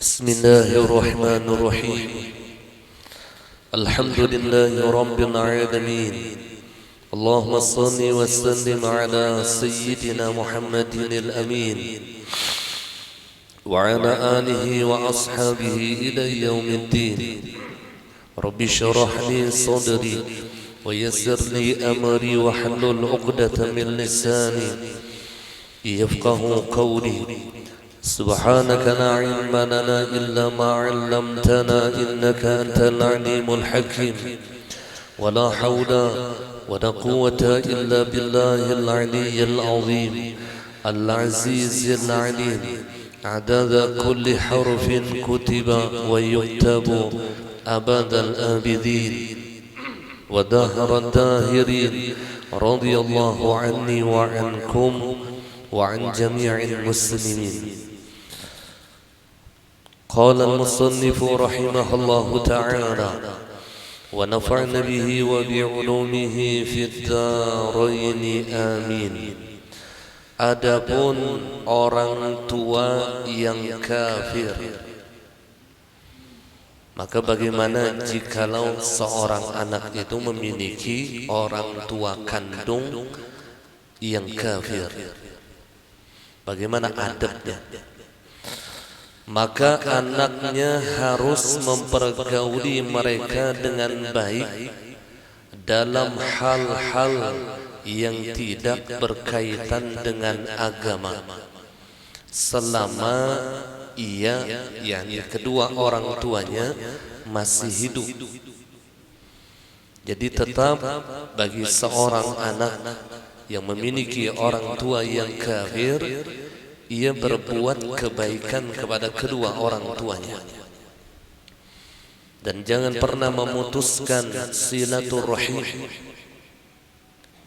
بسم الله الرحمن الرحيم. الحمد لله رب العالمين. اللهم صل وسلم على سيدنا محمد الأمين وعلى آله وأصحابه إلى يوم الدين. رب اشرح لي صدري ويسر لي أمري واحلل عقدة من لساني يفقه قولي. سبحانك لا علم لنا إلا ما علمتنا إنك أنت العليم الحكيم. ولا حول ولا قوة إلا بالله العلي العظيم العزيز العليم. عدد كل حرف كتب ويكتب أبد الآبدين ودهر الداهرين. رضي الله عني وعنكم وعن جميع المسلمين. قال المصنف رحمه الله تعالى ونفعنا به وبعلومه في الدارين آمين. Adapun orang tua yang kafir, maka bagaimana jikalau seorang anak itu memiliki orang tua kandung yang kafir? Bagaimana adabnya? Maka anaknya harus mempergauli mereka dengan baik dalam hal-hal yang tidak berkaitan dengan agama, selama ia, yakni kedua orang tuanya masih hidup. Jadi tetap bagi seorang anak yang memiliki orang tua yang kafir, ia berbuat kebaikan kepada kedua orang tuanya dan jangan pernah memutuskan silaturahim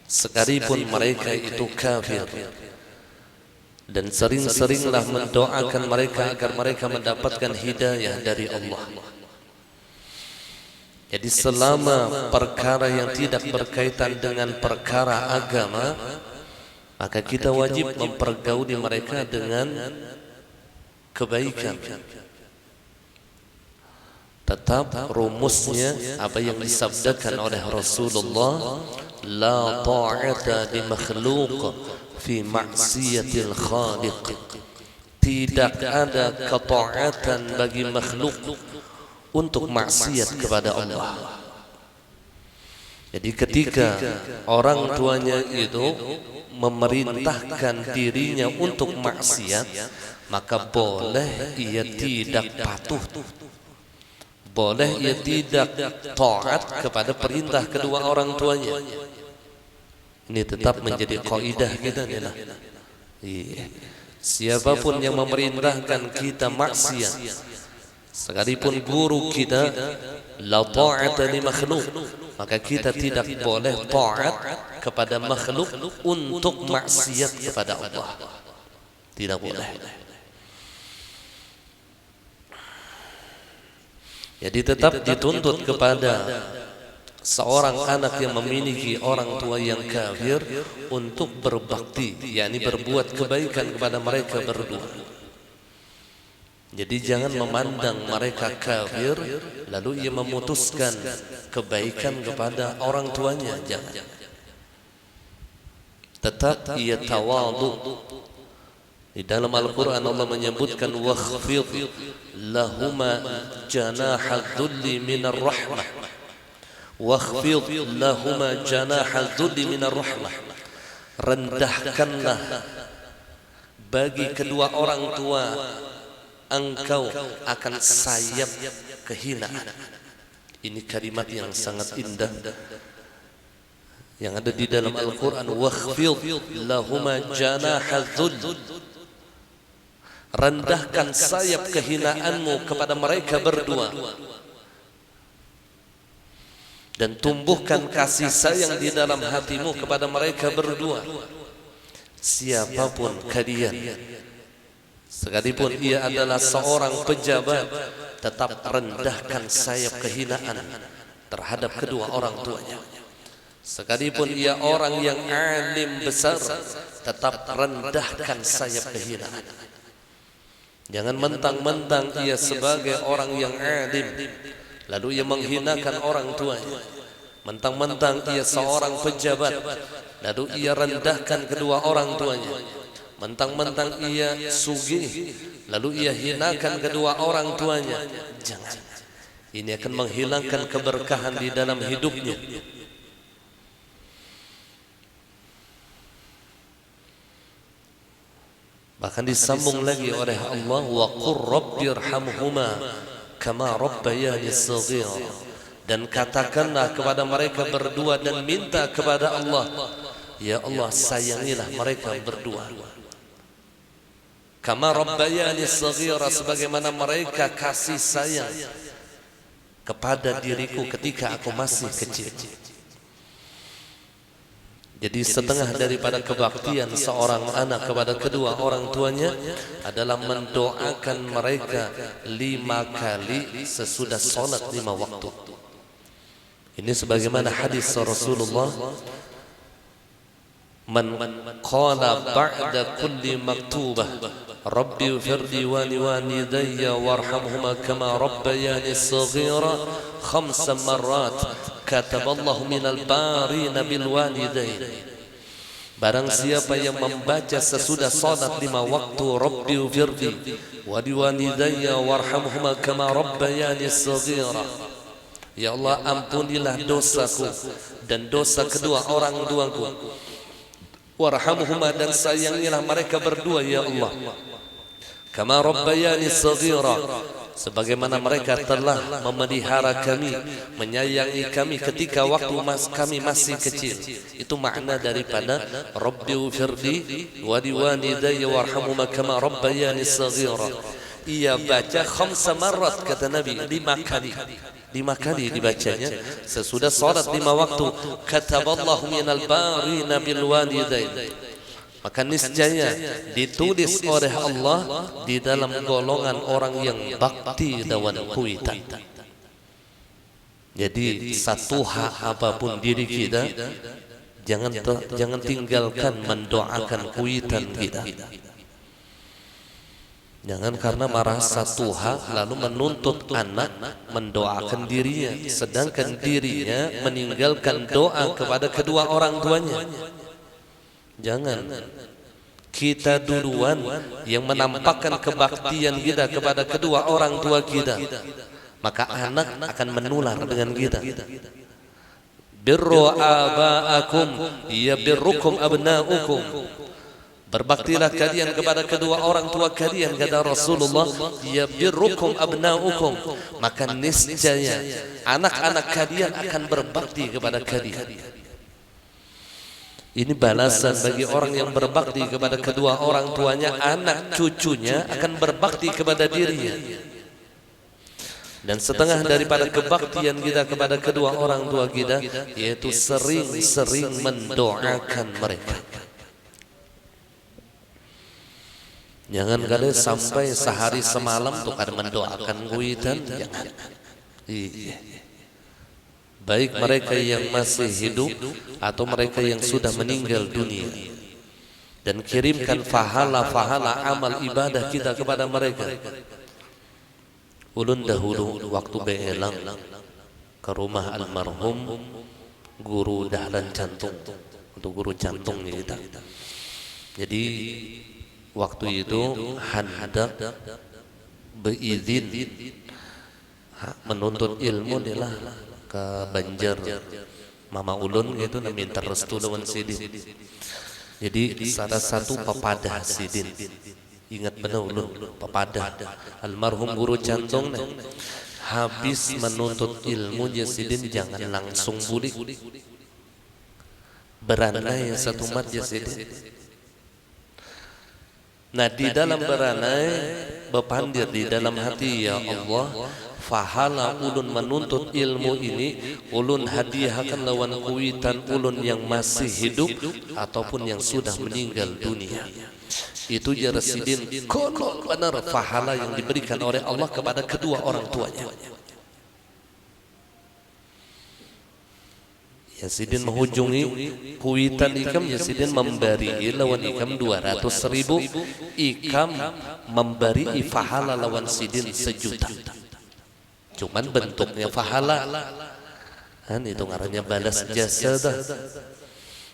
sekalipun mereka itu kafir, dan sering-seringlah mendoakan mereka agar mereka mendapatkan hidayah dari Allah. Jadi selama perkara yang tidak berkaitan dengan perkara agama, maka kita wajib mempergauli mereka dengan kebaikan. Tetap rumusnya apa yang disabdakan oleh Rasulullah, la ta'ata li makhluq fi ma'siyatil khaliq. Tidak ada ketaatan bagi makhluk untuk maksiat kepada Allah. Jadi ketika orang tuanya itu memerintahkan dirinya untuk maksiat, maka boleh ia tidak patuh, boleh ia tidak taat kepada perintah kedua orang tuanya. Ini tetap menjadi kaidah kita nih. Siapapun yang memerintahkan kita maksiat, sekalipun guru kita, la ta'ata li makhluk, maka kita tidak boleh taat kepada makhluk untuk maksiat kepada Allah. Tidak boleh. Jadi tetap dituntut kepada seorang anak yang memiliki orang tua yang kafir untuk berbakti, yakni berbuat kebaikan kepada mereka berdua. Jadi jangan memandang mereka kafir lalu ia memutuskan kebaikan kepada orang tuanya, jangan. Tetap ia tawadhu. Di dalam Al-Quran Allah menyebutkan wakhfid lahuma janaha dhulli minar rahmah. Wakhfid lahuma janaha dhulli minar rahmah. Rendahkanlah bagi kedua orang tua engkau akan sayap kehinaan. Ini kalimat yang sangat indah yang ada di dalam Al-Quran. Wakhfid lahuma janaha dhull. Rendahkan sayap kehinaanmu kepada mereka berdua dan tumbuhkan kasih sayang di dalam hatimu kepada mereka berdua. Siapapun kalian, sekalipun ia adalah seorang pejabat, tetap rendahkan sayap kehinaan terhadap kedua orang tuanya. Sekalipun ia orang yang alim besar, tetap rendahkan sayap kehinaan. Jangan mentang-mentang ia sebagai orang yang alim lalu ia menghinakan orang tuanya. Mentang-mentang ia seorang pejabat lalu ia rendahkan kedua orang tuanya. Mentang-mentang ia sugih lalu ia hinakan kedua orang tuanya. Jangan. Ini akan menghilangkan keberkahan di dalam hidupnya. Bahkan disambung lagi oleh Allah, wa qur rabbirhamhuma kama rabbayani shaghira. Dan katakanlah kepada mereka berdua dan minta kepada Allah, ya Allah sayangilah mereka berdua. Kama rabbayani shaghira, sebagaimana mereka kasih sayang kepada diriku ketika aku masih kecil. Jadi setengah daripada kebaktian seorang anak kepada kedua orang tuanya adalah mendoakan mereka 5 kali sesudah sholat 5 waktu. Ini sebagaimana hadis Rasulullah, man qala ba'da kulli maktubah Rabbi firli wa liwalidayya warhamhuma kama rabbayani shaghira 5 marrat kataballahu minal barina bil walidain. Barang siapa yang membaca sesudah salat 5 waktu Rabbi firli wa liwalidayya warhamhuma kama rabbayani shaghira, ya Allah ampunilah dosaku dan dosa kedua orang tuaku, warhamhuma dan sayangilah mereka berdua ya Allah, kama rabbayani shaghira, sebagaimana mereka telah memelihara kami, menyayangi kami ketika waktu kami masih kecil. Itu makna daripada Rabbi firli wa liwalidayya warhamhuma kama rabbayani shaghira. Ia baca 5 marrat kata Nabi, 5 kali. 5 kali dibacanya sesudah salat 5 waktu. Kataballahu minal barina bil walidain. Maka niscaya ditulis oleh Allah di dalam golongan orang yang bakti dan kuitan. Jadi satu hak apapun diri kita, jangan tinggalkan mendoakan kuitan kita. Jangan karena merasa hak lalu menuntut anak mendoakan dirinya, sedangkan dirinya meninggalkan doa kepada kedua orang tuanya. Jangan. Kita duluan yang menampakkan kebaktian kita kepada kedua orang tua kita, maka anak akan menular dengan kita. Birru aba'akum ya birrukum abna'ukum. Berbaktilah kalian kepada kedua orang tua kalian, kata Rasulullah, ya birrukum abna'ukum, maka niscaya anak-anak kalian akan berbakti kepada kalian. Ini balasan bagi orang yang berbakti kepada kedua orang tuanya, anak cucunya akan berbakti kepada dirinya. Dan setengah daripada kebaktian kita kepada kedua orang tua kita yaitu sering-sering mendoakan mereka. Jangan kali sampai sehari semalam tuh kada mendoakan kuitan, jangan. Baik mereka yang masih hidup atau mereka yang sudah meninggal dunia, dan kirimkan pahala-pahala amal ibadah kita kepada mereka. Ulun dahulu waktu beelang ke rumah almarhum guru dahlan jantung, untuk guru jantung kita. Jadi waktu itu hendak beizin menuntut ilmu adalah ke Banjar, mama ulun gitu minta restu lawan sidin. Jadi salah satu pepadah sidin, ingat benar ulun pepadah almarhum guru jantung nih, habis menuntut ilmu sidin jangan langsung bulik, beranai satu mat sidin. Nah di dalam beranai bepandir di dalam hati, ya Allah, fahala ulun menuntut ilmu ini ulun hadiahkan lawan kuitan ulun yang masih hidup ataupun yang sudah meninggal dunia. Itu ya residin konon benar fahala yang diberikan oleh Allah kepada kedua orang tuanya. Yazidin menghujungi kuitan ikam, Yazidin memberi lawan ikam 200.000, ikam memberi pahala lawan Sidin 1.000.000. Cuman bentuknya pahala, kan itu ngarannya balas jasa dah.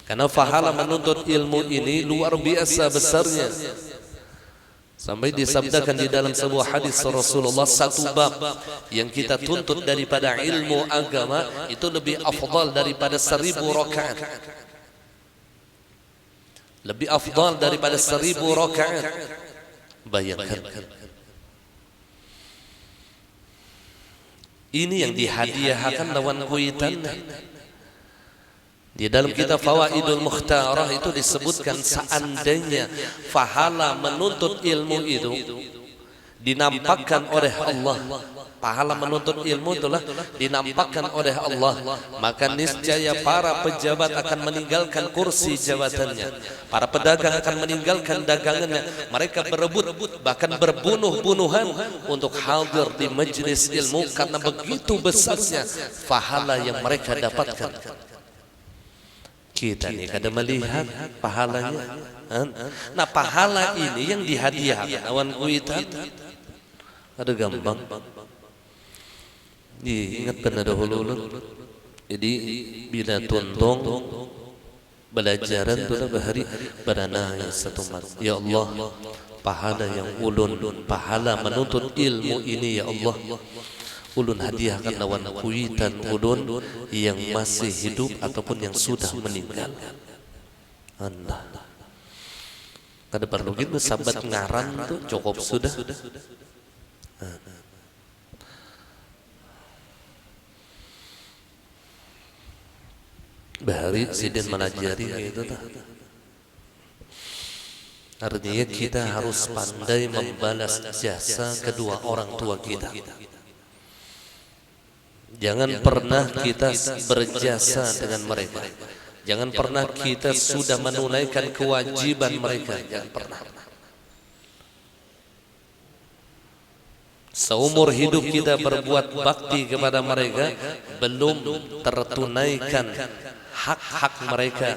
Karena pahala menuntut ilmu ini luar biasa besarnya. Sampai disabdakan di dalam sebuah hadis Rasulullah, satu bab yang kita tuntut daripada ilmu agama itu lebih afdal daripada 1.000 rakaat. Lebih afdal daripada 1.000 rakaat. Bayangkan. Ini yang dihadiahkan lawan kuitan. Di dalam kitab Fawaidul Mukhtarah itu disebutkan seandainya pahala menuntut ilmu itu dinampakkan oleh Allah, pahala menuntut ilmu itulah dinampakkan oleh Allah, maka niscaya para pejabat akan meninggalkan kursi jabatannya, para pedagang akan meninggalkan dagangannya, mereka berebut bahkan berbunuh-bunuhan untuk hadir di majlis ilmu karena begitu besarnya pahala yang mereka dapatkan. Kita nih kada melihat pahalanya. Nah pahala ini yang dihadiahkan lawan kuitan ada gampang. Ingat pernah dahulu. Jadi bila tuntung belajaran tu bahari beranai satu mat. Ya Allah, pahala yang ulun, pahala menuntut ilmu ini ya Allah, ulun hadiahkan lawan kuitan ulun yang masih hidup ataupun yang sudah meninggal. Anda kada perlu gitu sahabat ngaran tuh cukup sudah. Bahari Sidin menajari gitu tak. Artinya kita harus pandai membalas jasa kedua orang tua kita. Jangan pernah kita berjasa dengan mereka. Jangan pernah kita sudah menunaikan kewajiban mereka. Jangan pernah. Seumur hidup kita berbuat bakti kepada mereka, belum tertunaikan hak-hak mereka,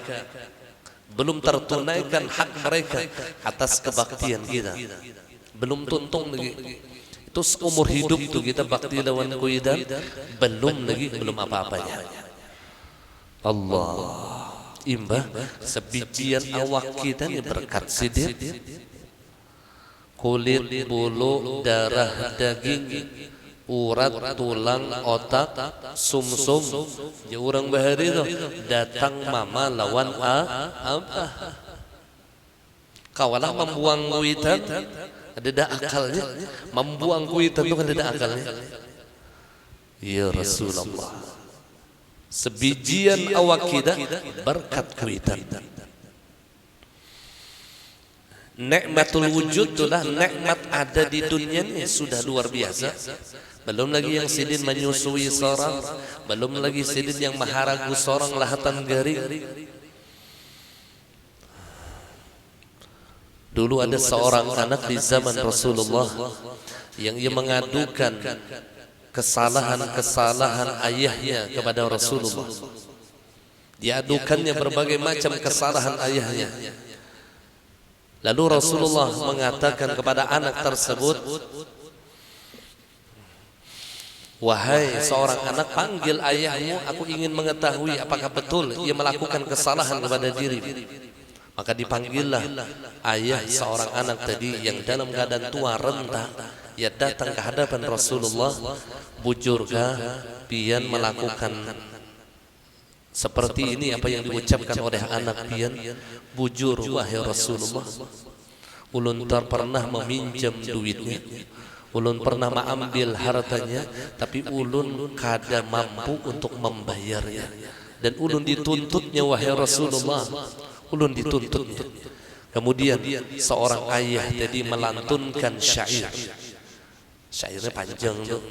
belum tertunaikan hak mereka atas kebaktian kita, belum tuntung lagi. Itu seumur hidup tu kita bakti lawan kuitan, belum apa-apanya. Allah imbah sebijian awak kita ni berkat Sidin, kulit, bulu, darah, daging, urat, tulang, otak, sumsum. Ya orang bahari tu datang mama lawan abah. Kawalah membuang kuitan, ada akalnya, membuang kuitan itu kan ada akalnya. Ya Rasulullah, sebijian awak kita berkat kuitan. Nikmatul wujud itulah nikmat ada di dunia ini sudah luar biasa. Belum lagi yang Sidin menyusui seorang, belum lagi Sidin yang maharagu seorang lahatan garing. Dulu ada seorang anak di zaman Rasulullah yang ia mengadukan kesalahan-kesalahan ayahnya kepada Rasulullah. Diadukannya berbagai macam kesalahan ayahnya. Lalu Rasulullah mengatakan kepada anak tersebut, wahai seorang anak, panggil ayahmu, aku ingin mengetahui apakah betul ia melakukan kesalahan kepada dirimu. Maka dipanggillah ayah seorang anak tadi yang dalam keadaan tua renta. Ia datang ke hadapan Rasulullah, bujurkah pian melakukan seperti ini apa yang diucapkan oleh anak pian? Bujur wahai Rasulullah, ulun pernah meminjam duitnya, ulun pernah mengambil hartanya, tapi ulun kada mampu untuk membayarnya, dan ulun dituntutnya wahai Rasulullah, ulun dituntut. Kemudian seorang ayah tadi melantunkan syair. Syairnya panjang tuh.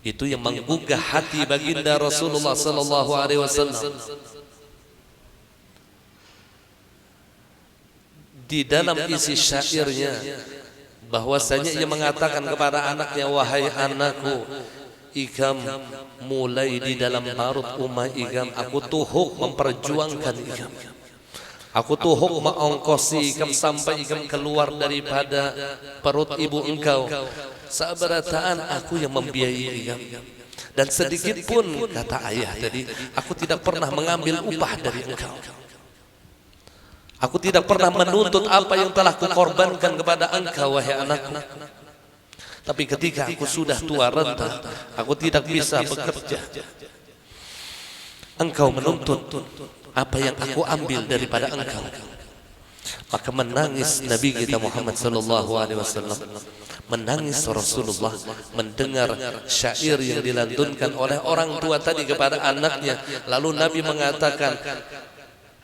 Itu yang menggugah hati baginda Rasulullah sallallahu alaihi wasallam. Di dalam isi syairnya bahwasanya ia mengatakan kepada anaknya, wahai anakku, ikam mulai di dalam parut umah ikam, aku tuhuk memperjuangkan ikam. Aku tuhuk mengongkosi ikam sampai ikam keluar daripada perut ibu engkau. Sabarataan aku yang membiayai ikam. Dan sedikit pun, kata ayah tadi, aku tidak pernah mengambil upah dari engkau. Aku tidak pernah menuntut apa yang telah kukorbankan kepada engkau, wahai anakku. Tapi ketika aku sudah tua renta, aku tidak bisa bekerja. Engkau menuntut apa yang aku ambil daripada engkau. Maka menangis Nabi kita Muhammad sallallahu alaihi wasallam, menangis Rasulullah mendengar syair yang dilantunkan oleh orang tua tadi kepada anaknya. Lalu Nabi mengatakan,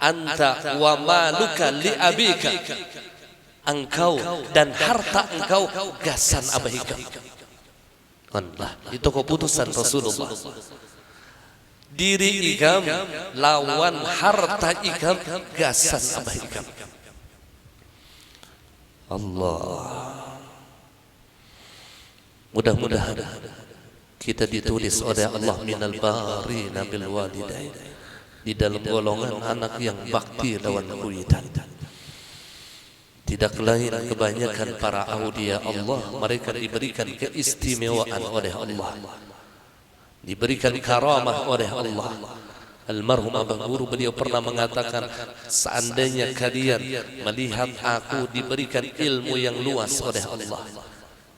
anta wa maluka li abika, engkau dan harta engkau gasan abahika. Allah, itu keputusan Rasulullah. Diri ikam lawan harta ikam gasan abah ikam. Allah, mudah-mudahan kita ditulis oleh Allah minal bari nabil walidain, di dalam golongan anak yang bakti lawan kuitan. Tidak lain kebanyakan para aulia Allah, mereka diberikan keistimewaan oleh Allah, diberikan karamah oleh Allah. Almarhum Abah Guru, beliau pernah mengatakan, seandainya kalian melihat aku diberikan ilmu yang luas oleh Allah,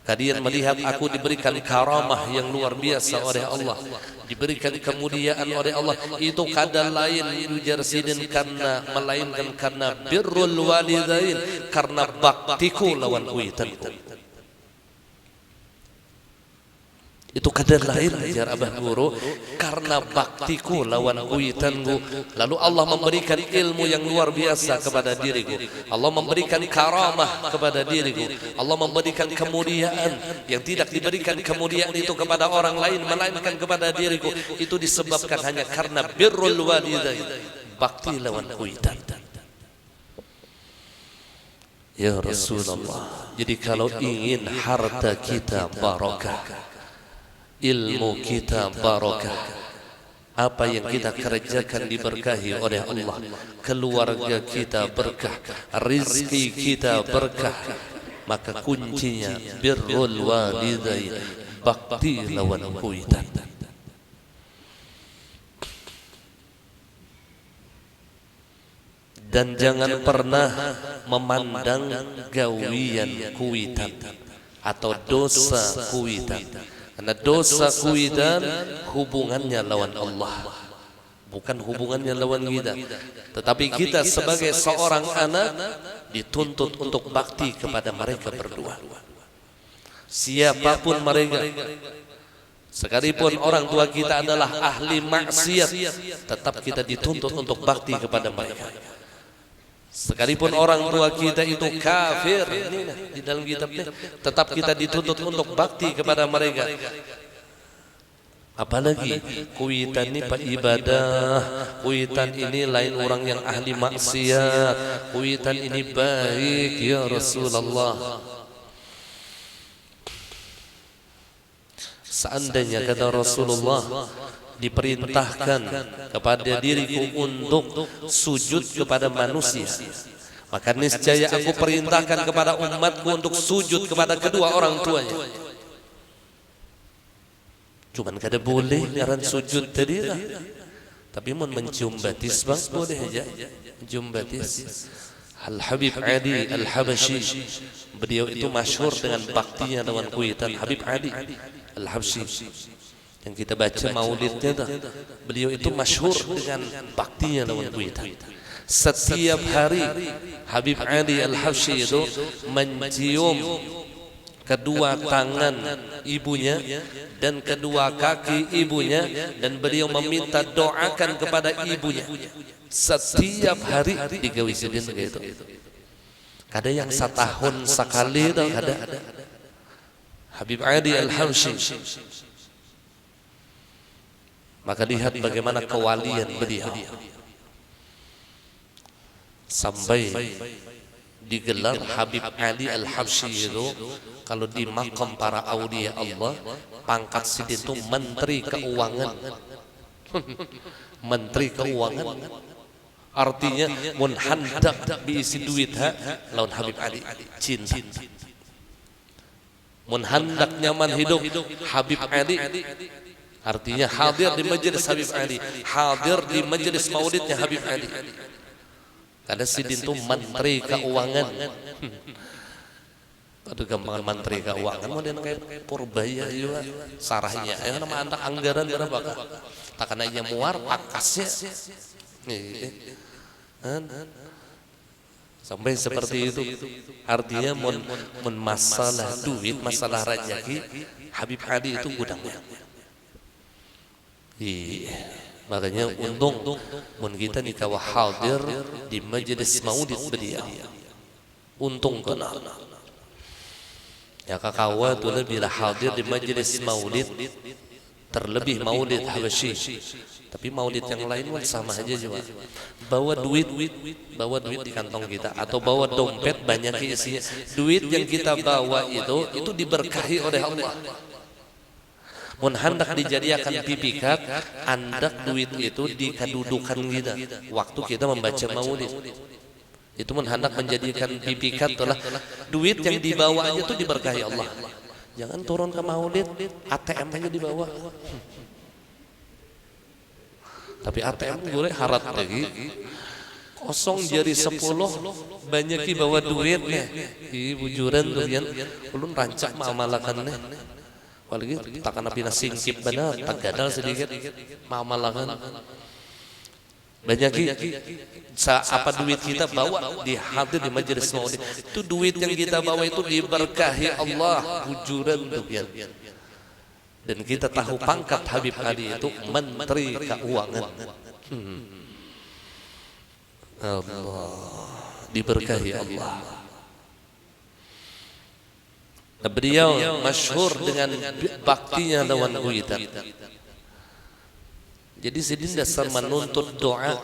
kalian melihat aku diberikan karamah yang luar biasa oleh Allah, diberikan kemuliaan oleh Allah, itu kadar lain yujarsidin karena melainkan karena birrul walidain, karena baktiku lawan kuitanku. Itu kadar lain ajar Abah Guru, karena baktiku lawan kuitanku. Lalu Allah memberikan ilmu yang luar biasa kepada diriku, Allah memberikan karamah kepada diriku, Allah memberikan kemuliaan yang tidak diberikan kemuliaan itu kepada orang lain melainkan kepada diriku. Itu disebabkan hanya karena birrul walidain, bakti lawan kuitan. Ya Rasulullah, jadi kalau ingin harta kita barokah, ilmu kita barokah, apa yang kita kerjakan diberkahi oleh Allah, keluarga kita berkah, rizki kita berkah, maka kuncinya birrul walidain, bakti lawan kuitan. Dan jangan pernah memandang gawian kuitan atau dosa kuitan, karena dosa kuitan hubungannya lawan Allah, bukan hubungannya lawan kita. Tetapi kita sebagai seorang anak dituntut untuk bakti kepada mereka berdua, siapapun mereka. Sekalipun orang tua kita adalah ahli maksiat, tetap kita dituntut untuk bakti kepada mereka. Sekalipun orang tua kita itu kafir, di dalam kitabnya, tetap kita dituntut untuk bakti kepada mereka. Apalagi kuitan ini pak ibadah, kuitan ini lain orang yang ahli maksiat, kuitan ini baik ya Rasulullah. Seandainya kata Rasulullah diperintahkan kepada diriku untuk sujud kepada manusia, maka niscaya aku perintahkan kepada umatku untuk sujud kepada kedua orang tuanya. Cuman kada boleh ngaran sujud tadi lah, tapi mun mencium batis bang boleh aja mencium batis. Al Habib Ali Al Habsyi, beliau itu masyhur dengan baktinya dengan kuitan. Habib Ali Al Habsyi yang kita baca maulidnya dah, beliau itu masyhur dengan baktinya lawan kuitan. Setiap hari Habib Ali Al Habsyi itu mencium kedua tangan ibunya dan kedua kaki ibunya, dan beliau meminta doakan kepada ibunya. Setiap hari digawisidin begitu. Kada yang setahun sekali dah, ada. Habib Ali Al Habsyi. Maka lihat bagaimana kewalian beliau, sampai digelar Habib Ali Al-Habsyi itu kalau di makam para aulia Allah pangkat sidin itu menteri keuangan. Menteri keuangan artinya mun handak diisi duit lawan Habib Ali cinta. Mun handak nyaman hidup Habib Ali artinya hadir di majelis Habib Ali, hadir di majelis maulidnya Habib Ali. Ada sidin itu menteri keuangan. Aduh gampangan menteri keuangan modern kayak Purbaya juga sarahnya. Ya nama anak anggaran berapa kak? Takana nya muar pakasnya. Sampai seperti itu. Artinya mun masalah duit, masalah rezeki, Habib Ali itu gudangnya. Makanya untung mun kita nikah hadir di majelis maulid beliau. Untung kenal. Ya kakawa tu bila hadir di majelis maulid, terlebih maulid Habsyi. Tapi maulid yang lain pun sama aja juga. Bawa duit di kantong kita atau bawa dompet banyak isinya. Duit yang kita bawa itu diberkahi oleh Allah. Mun hendak dijadikan pipikat, andak duit itu dikadudukan kita waktu kita membaca maulid. Itu mun hendak menjadikan pipikat itulah duit yang dibawa aja tuh diberkahi Allah. Jangan turun ke maulid, ATM aja dibawa. Tapi ATM gue harat lagi. Kosong jari 10 banyak bawa duitnya. Bujuran tuh yang ulun rancak mamalakannya. Apalagi takkan api singkip benar, tak gadal sedikit mamalakan. Banyak apa duit kita bawa di hadir di majelis maulid. Itu duit yang kita bawa itu diberkahi Allah, bujuran tuh yang. Dan kita tahu pangkat Habib Ali itu menteri keuangan. Allah diberkahi Allah. Nah, beliau masyhur dengan baktinya lawan kuitan. Jadi sidin dasar menuntut doa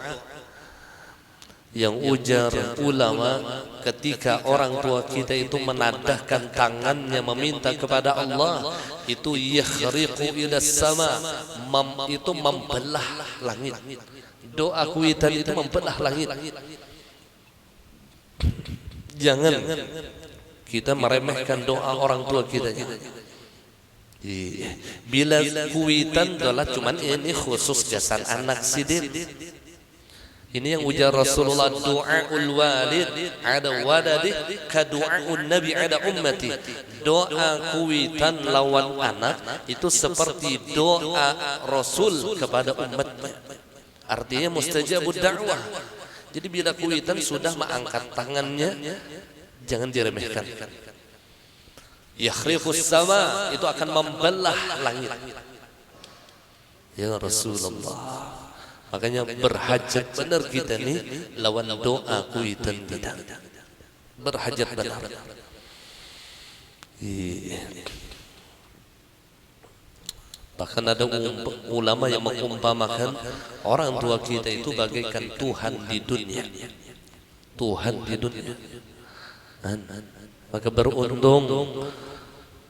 yang ujar ulama ketika orang tua kita itu menadahkan tangannya meminta kepada Allah itu yakhriqu ila sama itu membelah langit. Doa kuitan itu membelah langit. Jangan kita meremehkan doa orang tua kita. Bila kuitan adalah cuman ini khusus jasad anak sidin. Ini yang ujar Rasulullah, doaul walid ada waladi ka doaun nabi ada ummati. Doa kuitan lawan anak itu seperti doa Rasul kepada umatnya. Artinya mustajabud da'wah. Jadi bila kuitan sudah mengangkat tangannya, jangan diremehkan. Yakhriqus sama itu akan membelah langit. Ya Rasulullah. Makanya berhajat benar kita nih lawan doa kuitan kita. Berhajat benar. Bahkan ada ulama yang mengumpamakan orang tua kita itu bagaikan Tuhan di dunia. Tuhan di dunia. Maka beruntung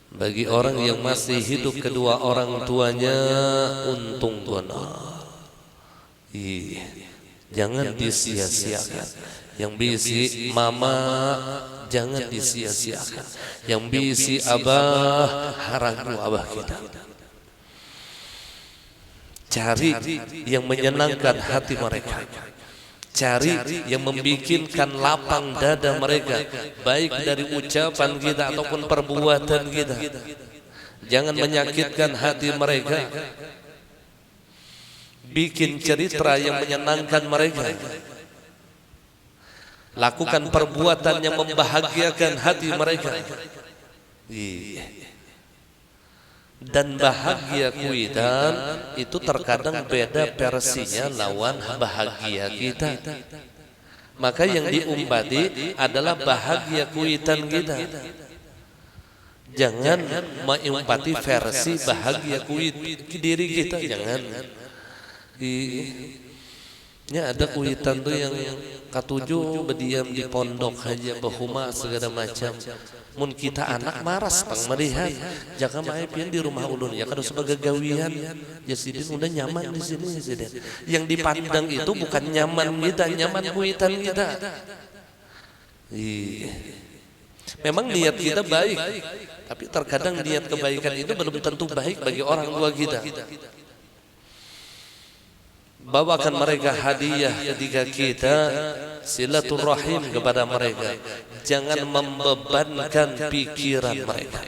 bagi orang yang masih hidup kedua orang tuanya, untung tuan. Jangan disia-siakan. Yang bisi mama jangan disia-siakan. Yang bisi abah haragu abah kita. Cari yang menyenangkan hati mereka. Cari yang membikinkan lapang dada mereka, baik dari ucapan kita ataupun perbuatan kita. Jangan menyakitkan hati mereka. Bikin cerita yang menyenangkan mereka. Lakukan perbuatan yang membahagiakan hati mereka. Dan bahagia kuitan itu terkadang beda versinya lawan bahagia kita. Maka yang diumbati adalah bahagia kuitan kita. Jangan mengumpati versi bahagia kuit diri kita, jangan. Ya ada kuitan tuh yang katujuh berdiam di pondok aja bahuma segala macam. Mun kita anak maras pang melihat jaka maipin di rumah ulun ya kalau sebagai gawian ya sidin udah nyaman di sini ya sidin. Yang dipandang itu bukan nyaman kita, nyaman kuitan kita. Memang niat kita baik, tapi terkadang niat kebaikan itu belum tentu baik bagi orang tua kita. Bawakan mereka hadiah ketika kita silaturahim kepada mereka. Jangan membebankan pikiran mereka.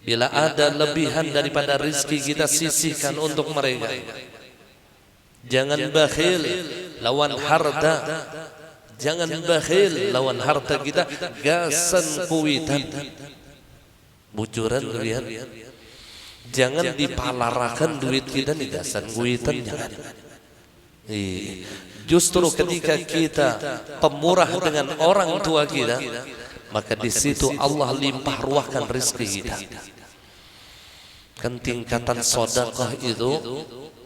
Bila ada lebihan daripada rezeki kita sisihkan untuk mereka. Jangan bakhil lawan harta. Jangan bakhil lawan harta kita. Gasan kuitan, bujuran lihat. Jangan dipalarakan duit kita nih gasan kuitan, jangan. Justru ketika kita pemurah dengan orang tua kita, maka di situ Allah limpah ruahkan rezeki kita. Kan tingkatan sedekah itu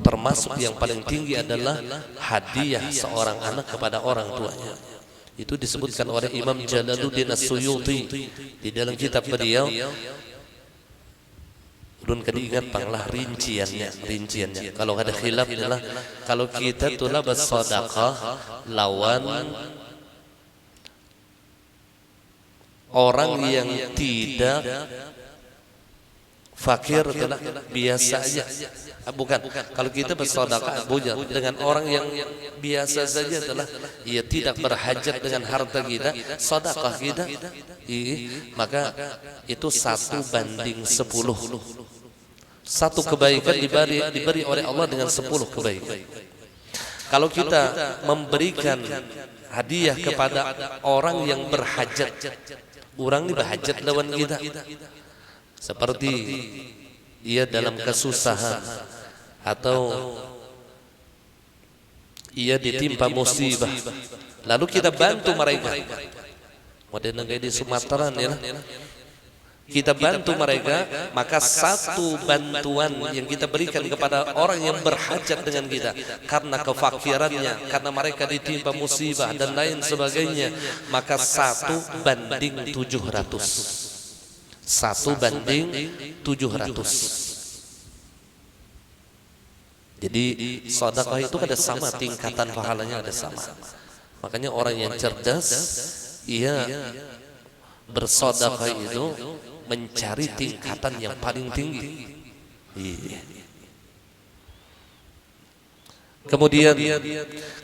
termasuk yang paling tinggi adalah hadiah seorang anak kepada orang tuanya. Itu disebutkan oleh Imam Jalaluddin As-Suyuti di dalam kitab beliau. Ulun kada ingat panglah rinciannya. Kalau ada khilaf adalah kalau kita tulah bersedekah lawan orang yang tidak fakir itulah biasa aja. Bukan, kalau kita bersedekah dengan orang yang biasa saja adalah ia tidak berhajat dengan harta kita, sedekah kita, maka itu 1:10. Satu kebaikan diberi oleh Allah dengan 10 kebaikan. Kalau kita memberikan hadiah kepada orang yang berhajat, orang ini berhajat lawan kita, seperti ia dalam kesusahan atau ia ditimpa musibah, lalu kita bantu mereka. Modern kayak di Sumatera ya, kita bantu mereka, maka satu bantuan yang kita berikan kepada orang yang berhajat dengan kita karena kefakirannya, karena mereka ditimpa musibah dan lain sebagainya, maka 1:700. 1:700. Jadi sedekah itu ada sama tingkatan pahalanya, ada sama. Makanya orang yang cerdas ia bersedekah itu mencari tingkatan yang paling tinggi. Kemudian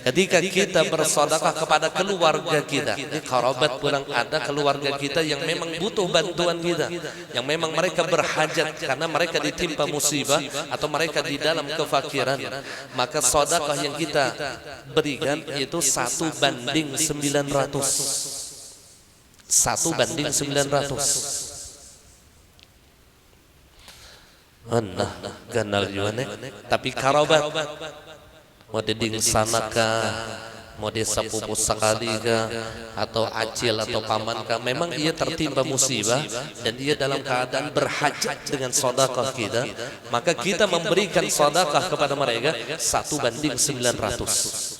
ketika kita bersedekah kepada keluarga kita, ini kerabat pulang ada keluarga kita yang memang butuh bantuan kita, yang memang mereka berhajat karena mereka ditimpa musibah atau mereka di dalam kefakiran, maka sedekah yang kita berikan itu 1:900. 1:900. Nah, ganal juga nih. Tapi karabat mau diding sanakah, mau disapupu sekali kah, atau acil atau paman kah, memang ia tertimpa musibah dan ia dalam keadaan berhajat dengan sedekah kita, maka kita memberikan sedekah kepada mereka 1:900.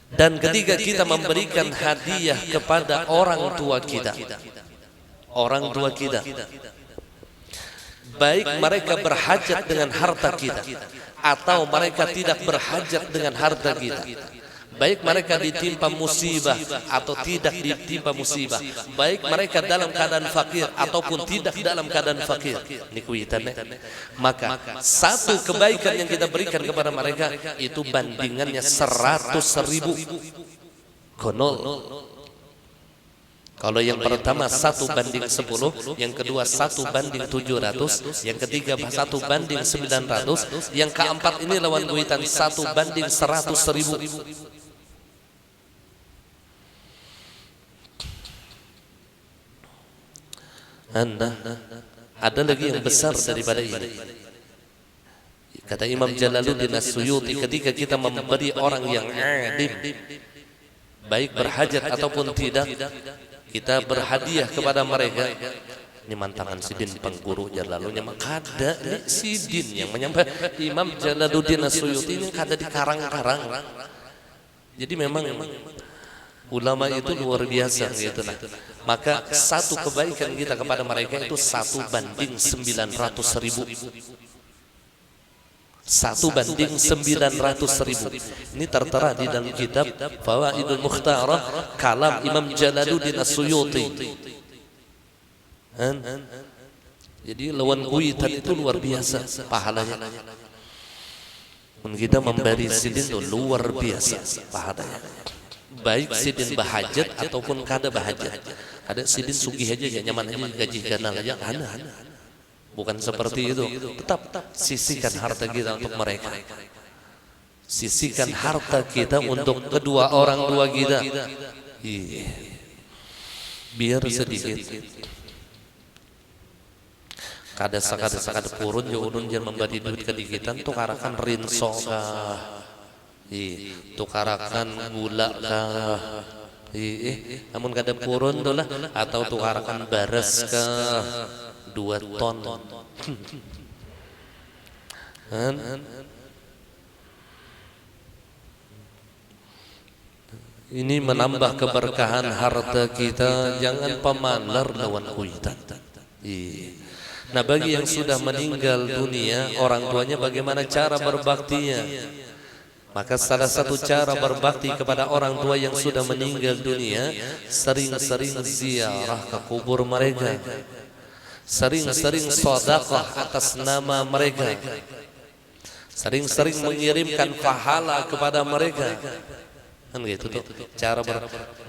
Dan ketika kita memberikan hadiah kepada orang tua kita, baik mereka berhajat dengan harta kita atau mereka tidak berhajat dengan harta kita, baik mereka ditimpa musibah atau tidak ditimpa musibah, baik mereka dalam keadaan fakir ataupun tidak dalam keadaan fakir, maka satu kebaikan yang kita berikan kepada mereka itu bandingannya 100.000 konol. Kalau yang pertama 1:10, yang kedua 1:700, yang ketiga 1:900, yang keempat ini lawan kuitan 1:100.000. Ada lagi yang besar daripada ini. Kata Imam Jalaluddin As-Suyuti, ketika kita memberi orang yang alim, baik berhajat ataupun tidak, kita berhadiah kepada mereka, Ini mantangan sidin pengguru lalunya maka ada sidin yang menyampaikan Imam Jalaluddin As-Suyuti ini ada di karang-karang. Jadi memang ulama itu luar biasa gitu lah. Maka satu kebaikan kita kepada mereka itu 1/900.000. 1/900.000. Ini tertera di dalam kitab Fawaidul Mukhtarah kalam Imam Jalaluddin As-Suyuti. Jadi lawan kuitan itu luar biasa pahalanya. Kita memberi sidin itu luar biasa pahalanya. Baik sidin bahajat ataupun kada bahajat. Ada sidin sugih aja ya nyaman aja gaji ganal aja ada. Bukan seperti itu. Tetap sisihkan harta kita untuk mereka. Sisihkan harta kita untuk kedua orang tua kita. Biar sedikit. Kada sakada purun jo ulun jangan membagi duit kedikitan tukarakan rinso kah, tukarakan gula kah, namun kada purun tuh lah, atau tukarakan baras kah 2 ton. Ini menambah keberkahan harta kita, jangan pemalar lawan kuitan. Nah bagi yang sudah meninggal dunia, orang tuanya bagaimana cara berbaktinya? Maka salah satu cara berbakti kepada orang tua yang sudah meninggal dunia, sering-sering ziarah ke kubur mereka, sering-sering sedekah atas nama mereka, sering-sering mengirimkan pahala kepada mereka. Kan gitu tuh cara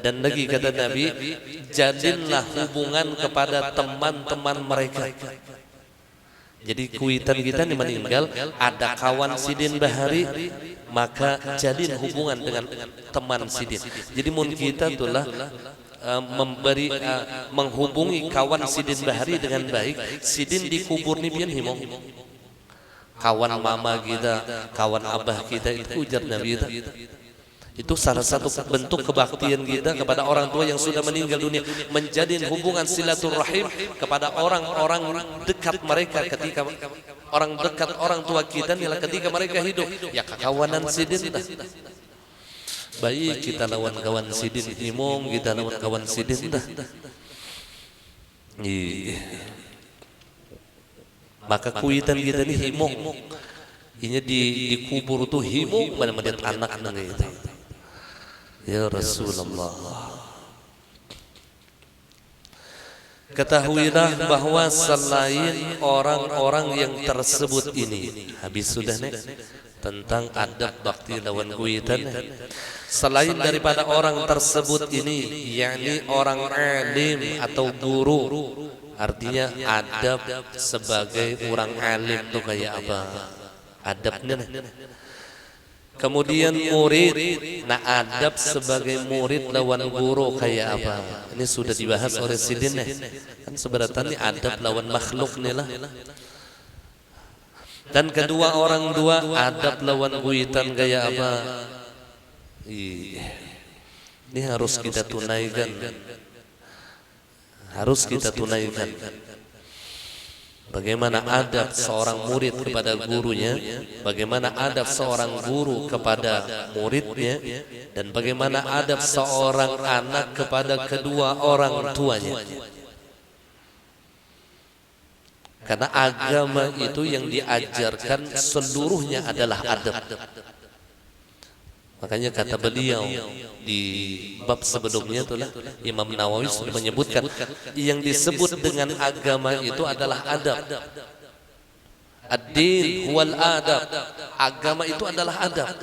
dan lagi kata Nabi, jadilah hubungan kepada teman-teman mereka. Jadi kuitan kita ini meninggal, ada kawan sidin bahari, maka jalin hubungan dengan teman sidin. Jadi mun kita itulah menghubungi kawan sidin bahari dengan baik. Sidin dikubur nih pian himong. Kawan mama kita, kawan abah kita itu ujar Nabi kita. Itu salah satu bentuk kebaktian kita kepada orang tua yang sudah meninggal dunia, menjalin hubungan silaturahim kepada orang-orang dekat mereka ketika orang dekat orang tua kita inilah ketika mereka hidup. Ya kekawanan sidin dah. Baik kita lawan kawan sidin imum, kita lawan kawan sidin dah. Maka kuitan kita ini himung. Ini dikubur tuh himung mana-mana anak gitu. Ya Rasulullah, ketahuilah bahwa selain orang-orang yang tersebut ini, habis sudah nih tentang adab bakti lawan kuitan. Selain daripada orang tersebut ini, yakni orang alim atau guru, artinya adab sebagai orang alim tuh kayak apa? Adabnya nih. Kemudian murid, nah adab sebagai murid lawan guru kayak apa? Ini sudah dibahas oleh sidin nih. Kan sebenarnya adab lawan makhluk nih lah. Dan kedua orang dua adab lawan kuitan kayak apa? Ini harus kita tunaikan. Harus kita tunaikan. Bagaimana adab seorang murid kepada gurunya, bagaimana adab seorang guru kepada muridnya, dan bagaimana adab seorang anak kepada kedua orang tuanya. Karena agama itu yang diajarkan seluruhnya adalah adab. Makanya kata beliau di bab sebelumnya itulah Imam Nawawi sudah menyebutkan yang disebut dengan agama itu adalah adab. Ad-din wal adab. Agama itu adalah adab.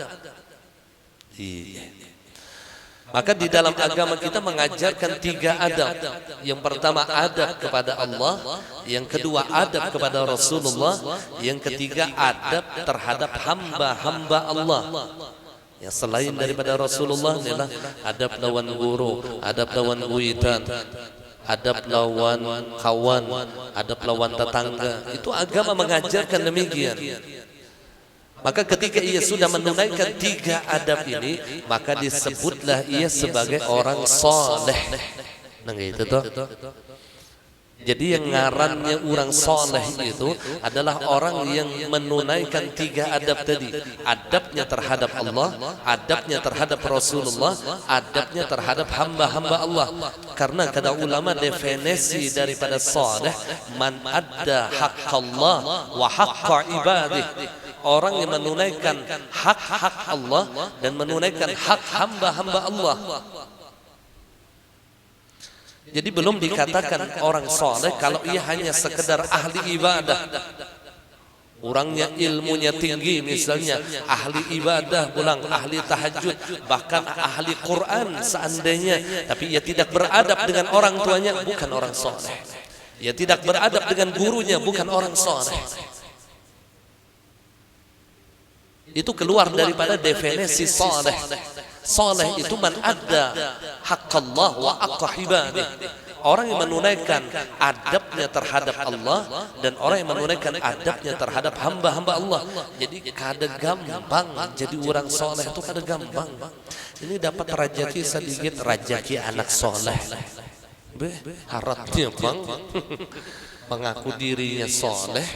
Maka di dalam agama kita mengajarkan 3 adab. Yang pertama adab kepada Allah, yang kedua adab kepada Rasulullah, yang ketiga adab terhadap hamba-hamba Allah. Ya selain daripada Rasulullah inilah adab lawan guru, adab lawan kuitan, adab lawan kawan, adab lawan tetangga. Itu agama mengajarkan demikian. Maka ketika ia sudah menunaikan 3 adab ini, maka disebutlah ia sebagai orang soleh. Nah gitu tuh. Jadi yang ngarannya orang soleh itu adalah orang yang menunaikan 3 adab tadi. Adabnya terhadap Allah, adabnya terhadap Rasulullah, adabnya terhadap hamba-hamba Allah. Karena kata ulama definisi daripada soleh, man adda haqqallah wa haqqa ibadih. Orang yang menunaikan hak-hak Allah dan menunaikan hak hamba-hamba Allah. Jadi belum dikatakan orang soleh kalau ia hanya sekedar ahli ibadah. Orangnya ilmunya tinggi misalnya, ahli ibadah, pulang ahli tahajud, bahkan ahli Quran seandainya, tapi ia tidak beradab dengan orang tuanya, bukan orang soleh. Ia tidak beradab dengan gurunya, bukan orang soleh. Itu keluar daripada definisi soleh. Soleh itu man adda haqqallah wa aqqa ibadih. Orang yang menunaikan adabnya terhadap Allah dan orang yang menunaikan adabnya terhadap hamba-hamba Allah. Jadi kada gampang jadi orang soleh itu kada gampang. Ini dapat rajaki sedikit, rajaki anak soleh. Harapnya bang mengaku dirinya soleh,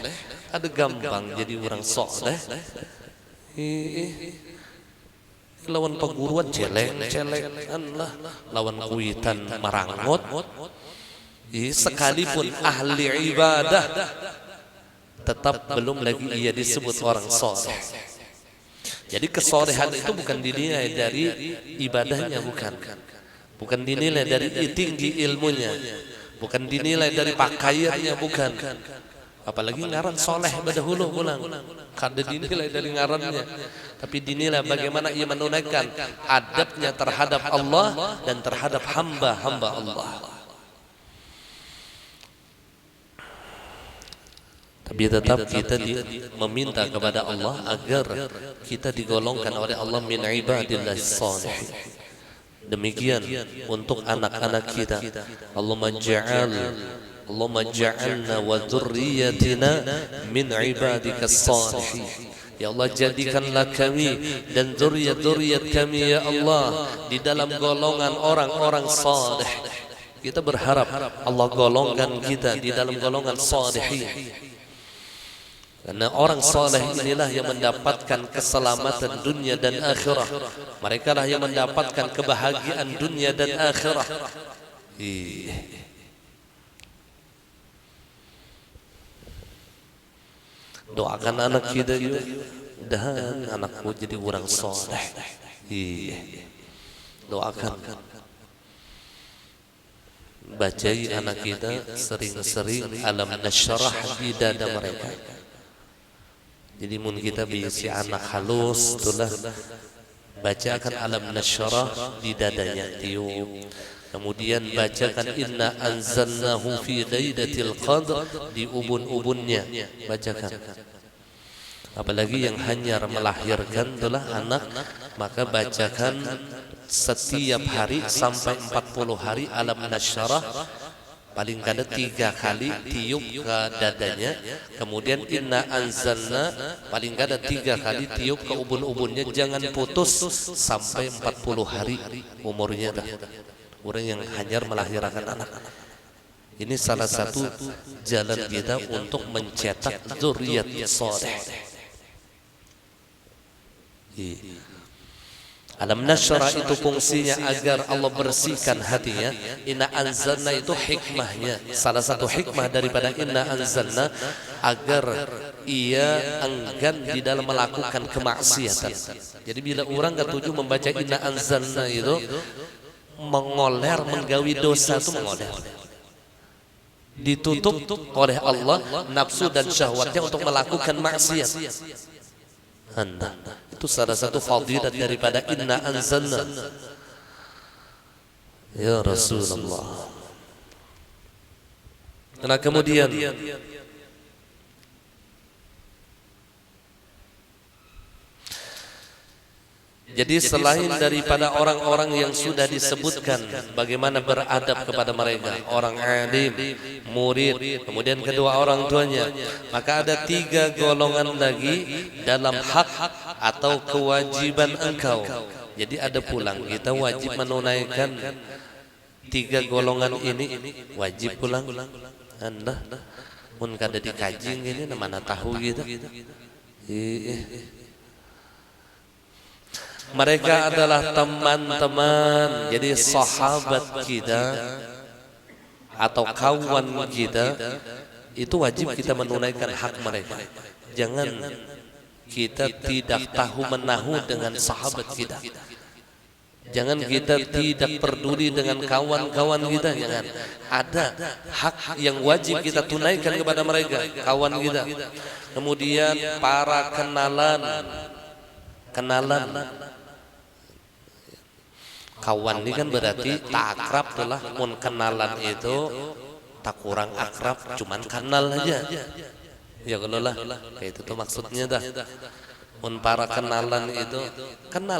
kada gampang jadi orang soleh. Lawan perguruan celeng-celengan lah, lawan kuitan marangot. Sekalipun ahli ibadah, tetap belum lagi ia disebut orang soleh. Jadi kesolehan itu bukan dinilai dari ibadahnya, bukan dinilai dari tinggi ilmunya, bukan dinilai dari pakaiannya, bukan. Apalagi ngaran soleh berdahulu pulang, kada dinilai dari ngarannya, tapi dinilai bagaimana ia menunaikan adabnya terhadap Allah dan terhadap hamba-hamba Allah. Tapi tetap kita meminta kepada Allah agar kita digolongkan oleh Allah min ibadillah sholihin. Demikian untuk anak-anak kita. Allahumma ja'alna wa dzurriyyatina min ibadikas sholihin. Ya Allah, jadikanlah kami dan zuriat-zuriat kami ya Allah di dalam golongan orang-orang saleh. Kita berharap Allah golongkan kita di dalam golongan salihin. Karena orang saleh inilah yang mendapatkan keselamatan dunia dan akhirah. Mereka lah yang mendapatkan kebahagiaan dunia dan akhirah. Doakan anak kita juga, dan anakku jadi orang soleh. Doakan. Bacai anak kita sering-sering alam nasyrah di dada mereka. Jadi mun kita bisi anak halus, itulah bacakan alam nasyrah di dadanya, tiup. Kemudian bacakan inna anzalnahu fi lailatul qadr di ubun-ubunnya, bacakan. Apalagi yang hanya melahirkan itulah anak, maka bacakan setiap hari sampai 40 hari alam nasyarah, paling kada 3 kali tiup ke dadanya. Kemudian inna anzalna paling kada 3 kali tiup ke ubun-ubunnya, jangan putus sampai 40 hari umurnya dah. Orang yang hanyar melahirkan anak-anak. Ini salah satu jalan kita untuk mencetak zuriat saleh. Alam nasyrah itu fungsinya agar Allah bersihkan hatinya. Inna anzalna itu hikmahnya. Salah satu hikmah daripada inna anzalna agar ia enggan di dalam melakukan kemaksiatan. Jadi bila orang ketujuh membaca inna anzalna itu, mengoler, menggawi dosa itu mengoler, ditutup oleh Allah nafsu dan syahwatnya untuk melakukan maksiat. Itu salah satu fadilat daripada inna anzalna. Ya Rasulullah. Nah kemudian jadi selain daripada orang-orang yang sudah disebutkan bagaimana beradab kepada mereka, orang alim, murid, kemudian kedua orang tuanya, maka ada 3 golongan lagi dalam hak atau kewajiban engkau. Jadi ada pulang, kita wajib menunaikan 3 golongan ini, wajib pulang. Anda mun kada dikaji gini mana tahu gitu. Mereka adalah teman-teman, jadi sahabat kita atau kawan kita, itu wajib kita menunaikan hak mereka. Jangan kita tidak tahu menahu dengan sahabat kita. Jangan kita tidak peduli dengan kawan-kawan kita. Jangan. Ada hak yang wajib kita tunaikan kepada mereka, kawan kita. Kemudian para kenalan. Kawan ini kan berarti tak akrab telah, mun kenalan itu tak kurang akrab, cuman kenal aja. Ya kalau lah, itu tuh maksudnya dah. Mun para kenalan itu kenal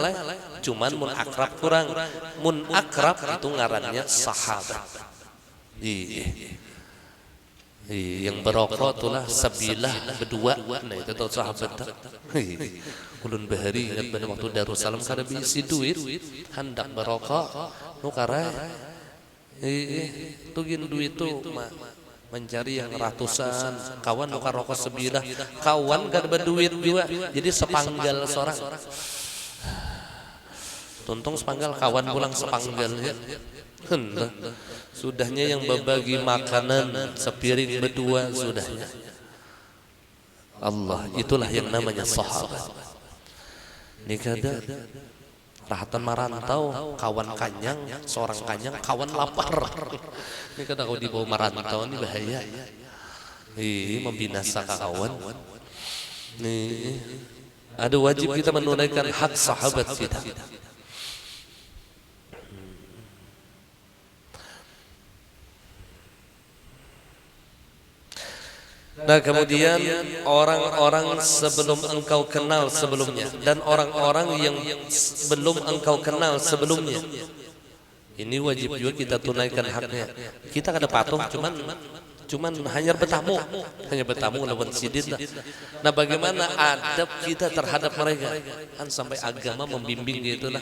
cuman mun akrab kurang. Mun akrab itu ngarannya sahabat. Yang berokok itulah sebilah berdua. Nah itu tuh sahabat. Ulun bahari ingat pada waktu Darussalam kada bisi duit hendak berokok nukara tugin duit itu mencari yang ratusan kawan nukar rokok sebilah kawan kada berduit juga jadi sepanggal seorang tuntung sepanggal kawan pulang sepanggalnya sudahnya yang berbagi makanan sepiring berdua sudahnya Allah itulah yang namanya sahabat. Ini kada rahatan marantau kawan kanyang seorang kanyang kawan lapar. Ini kada kau dibawa marantau ini bahaya. Membinasakan kawan. Nih ada wajib kita menunaikan hak sahabat kita. Nah kemudian orang-orang sebelum engkau kenal sebelumnya dan orang-orang yang belum engkau kenal sebelumnya, ini wajib juga kita tunaikan haknya. Kita kada patuh cuman hanya bertamu lawan sidin lah. Nah bagaimana adab kita terhadap mereka kan sampai agama membimbing gitu lah.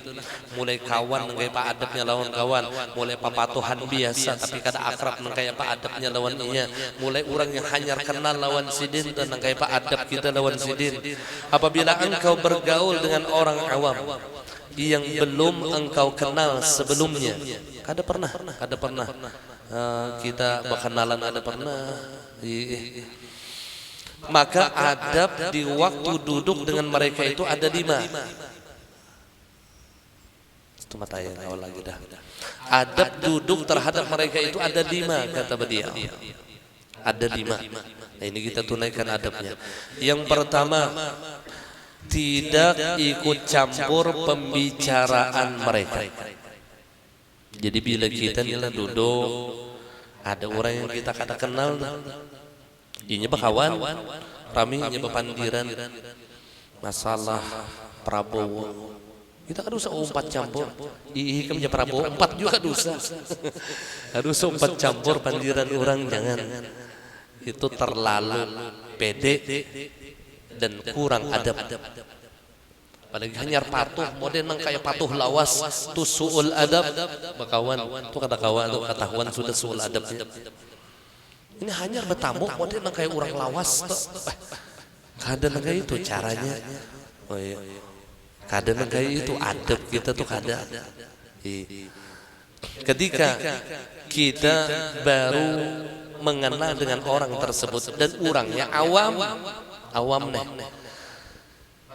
Mulai kawan kayak pak adabnya lawan kawan, mulai papatuhan biasa tapi kada akrab kayak pak adabnya lawan inya, mulai orang yang hanya kenal lawan sidin dan kayak pak adab kita lawan sidin. Apabila engkau bergaul dengan orang awam yang belum engkau kenal sebelumnya, kada pernah kita berkenalan, ada pernah. Maka adab di waktu duduk dengan mereka itu ada 5. Itu matanya awal lagi dah. Adab duduk terhadap mereka itu ada 5 kata beliau. Ada 5. Nah ini kita tunaikan adabnya. Yang pertama, tidak ikut campur pembicaraan mereka. Jadi bila kita nila duduk, ada orang yang kita kada kenal, inya bakawan, rami inya bepandiran, masalah Prabowo, kita kada usah umpat campur, ikam nya Prabowo, umpat juga kada usah, kada usah umpat campur pandiran orang, jangan, itu terlalu pede dan kurang adab. Apalagi hanya patuh, model nang kayak patuh lawas, tu suul adab, bakawan, tu kata kawan, tu ketahuan sudah suul adabnya. Ini hanya bertamu, model nang kayak orang lawas, kada nang kayak itu caranya. Oh iya, kada nang kayak itu adab kita tuh kada. Ketika kita baru mengenal dengan orang tersebut dan orangnya awam nih.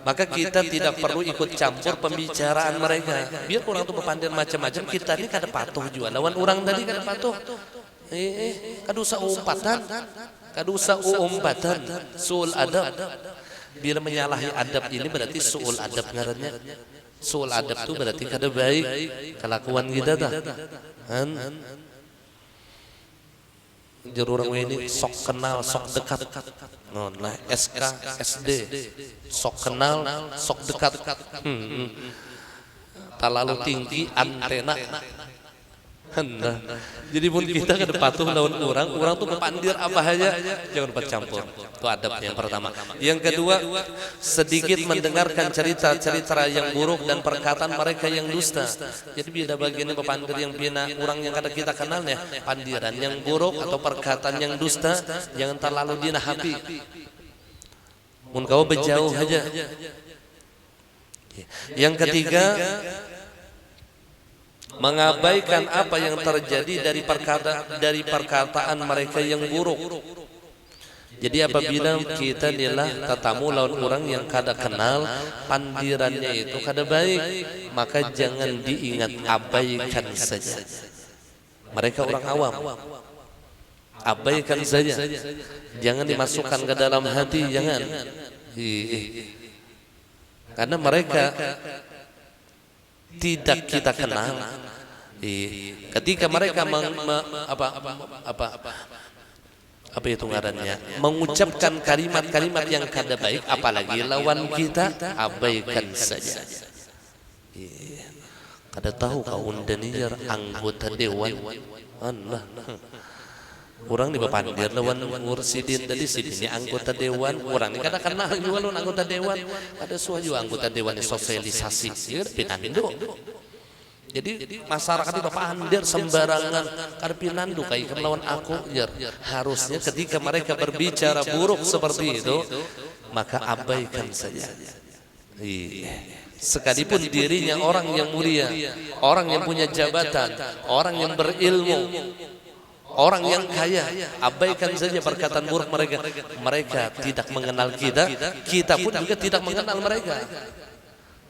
Maka kita tidak perlu ikut campur pembicaraan mereka. Biar orang itu berpandang macam-macam, kita ini kada patuh juga. Lawan orang tadi kada patuh. Kada usah umpatan. Suul adab. Bila menyalahi adab ini berarti suul adab ngarannya. Suul adab itu berarti kada baik kelakuan kita dah. Jururang ini sok kenal, sok dekat. Nah, SK, SD, sok kenal, sok dekat. Terlalu tinggi antena. Nah, jadi pun kita kada patuh lawan orang tuh kepandir apa aja, jangan bercampur. Itu adab yang pertama. Yang kedua, sedikit mendengarkan cerita-cerita yang buruk dan perkataan mereka yang dusta. Jadi beda bagiannya pepandir yang bina orang yang kada kita kenal ya, pandiran yang buruk atau perkataan yang dusta, jangan terlalu dinahapi. Mun kau berjauh aja. Yang ketiga, mengabaikan apa yang terjadi dari perkataan mereka yang buruk. Jadi apabila kita nilah tetamu lawan orang yang kada kenal, pandirannya itu kada baik, maka jangan diingat, abaikan saja. Mereka orang awam, abaikan saja, jangan dimasukkan ke dalam hati, jangan. Karena mereka tidak kita kenal. Ketika mereka apa itu ngarannya, mengucapkan kalimat-kalimat yang kada baik, apalagi lawan kita, abaikan saja. Kada tahu kau undanir anggota dewan, Allah. Orang di Bapandir lawan Mursidin tadi sini anggota dewan, orang ini kada kenal juga lawan anggota dewan. Ada suaju anggota dewan sosialisasi, ya pinandu. Jadi masyarakat di Bapandir sembarangan kada pinandu kayak lawan aku. Ya, harusnya ketika mereka berbicara buruk seperti itu, maka abaikan saja. Sekalipun dirinya orang yang mulia, orang yang punya jabatan, orang yang berilmu, orang yang kaya, abaikan saja perkataan buruk mereka. Mereka tidak mengenal kita, kita pun juga tidak mengenal mereka.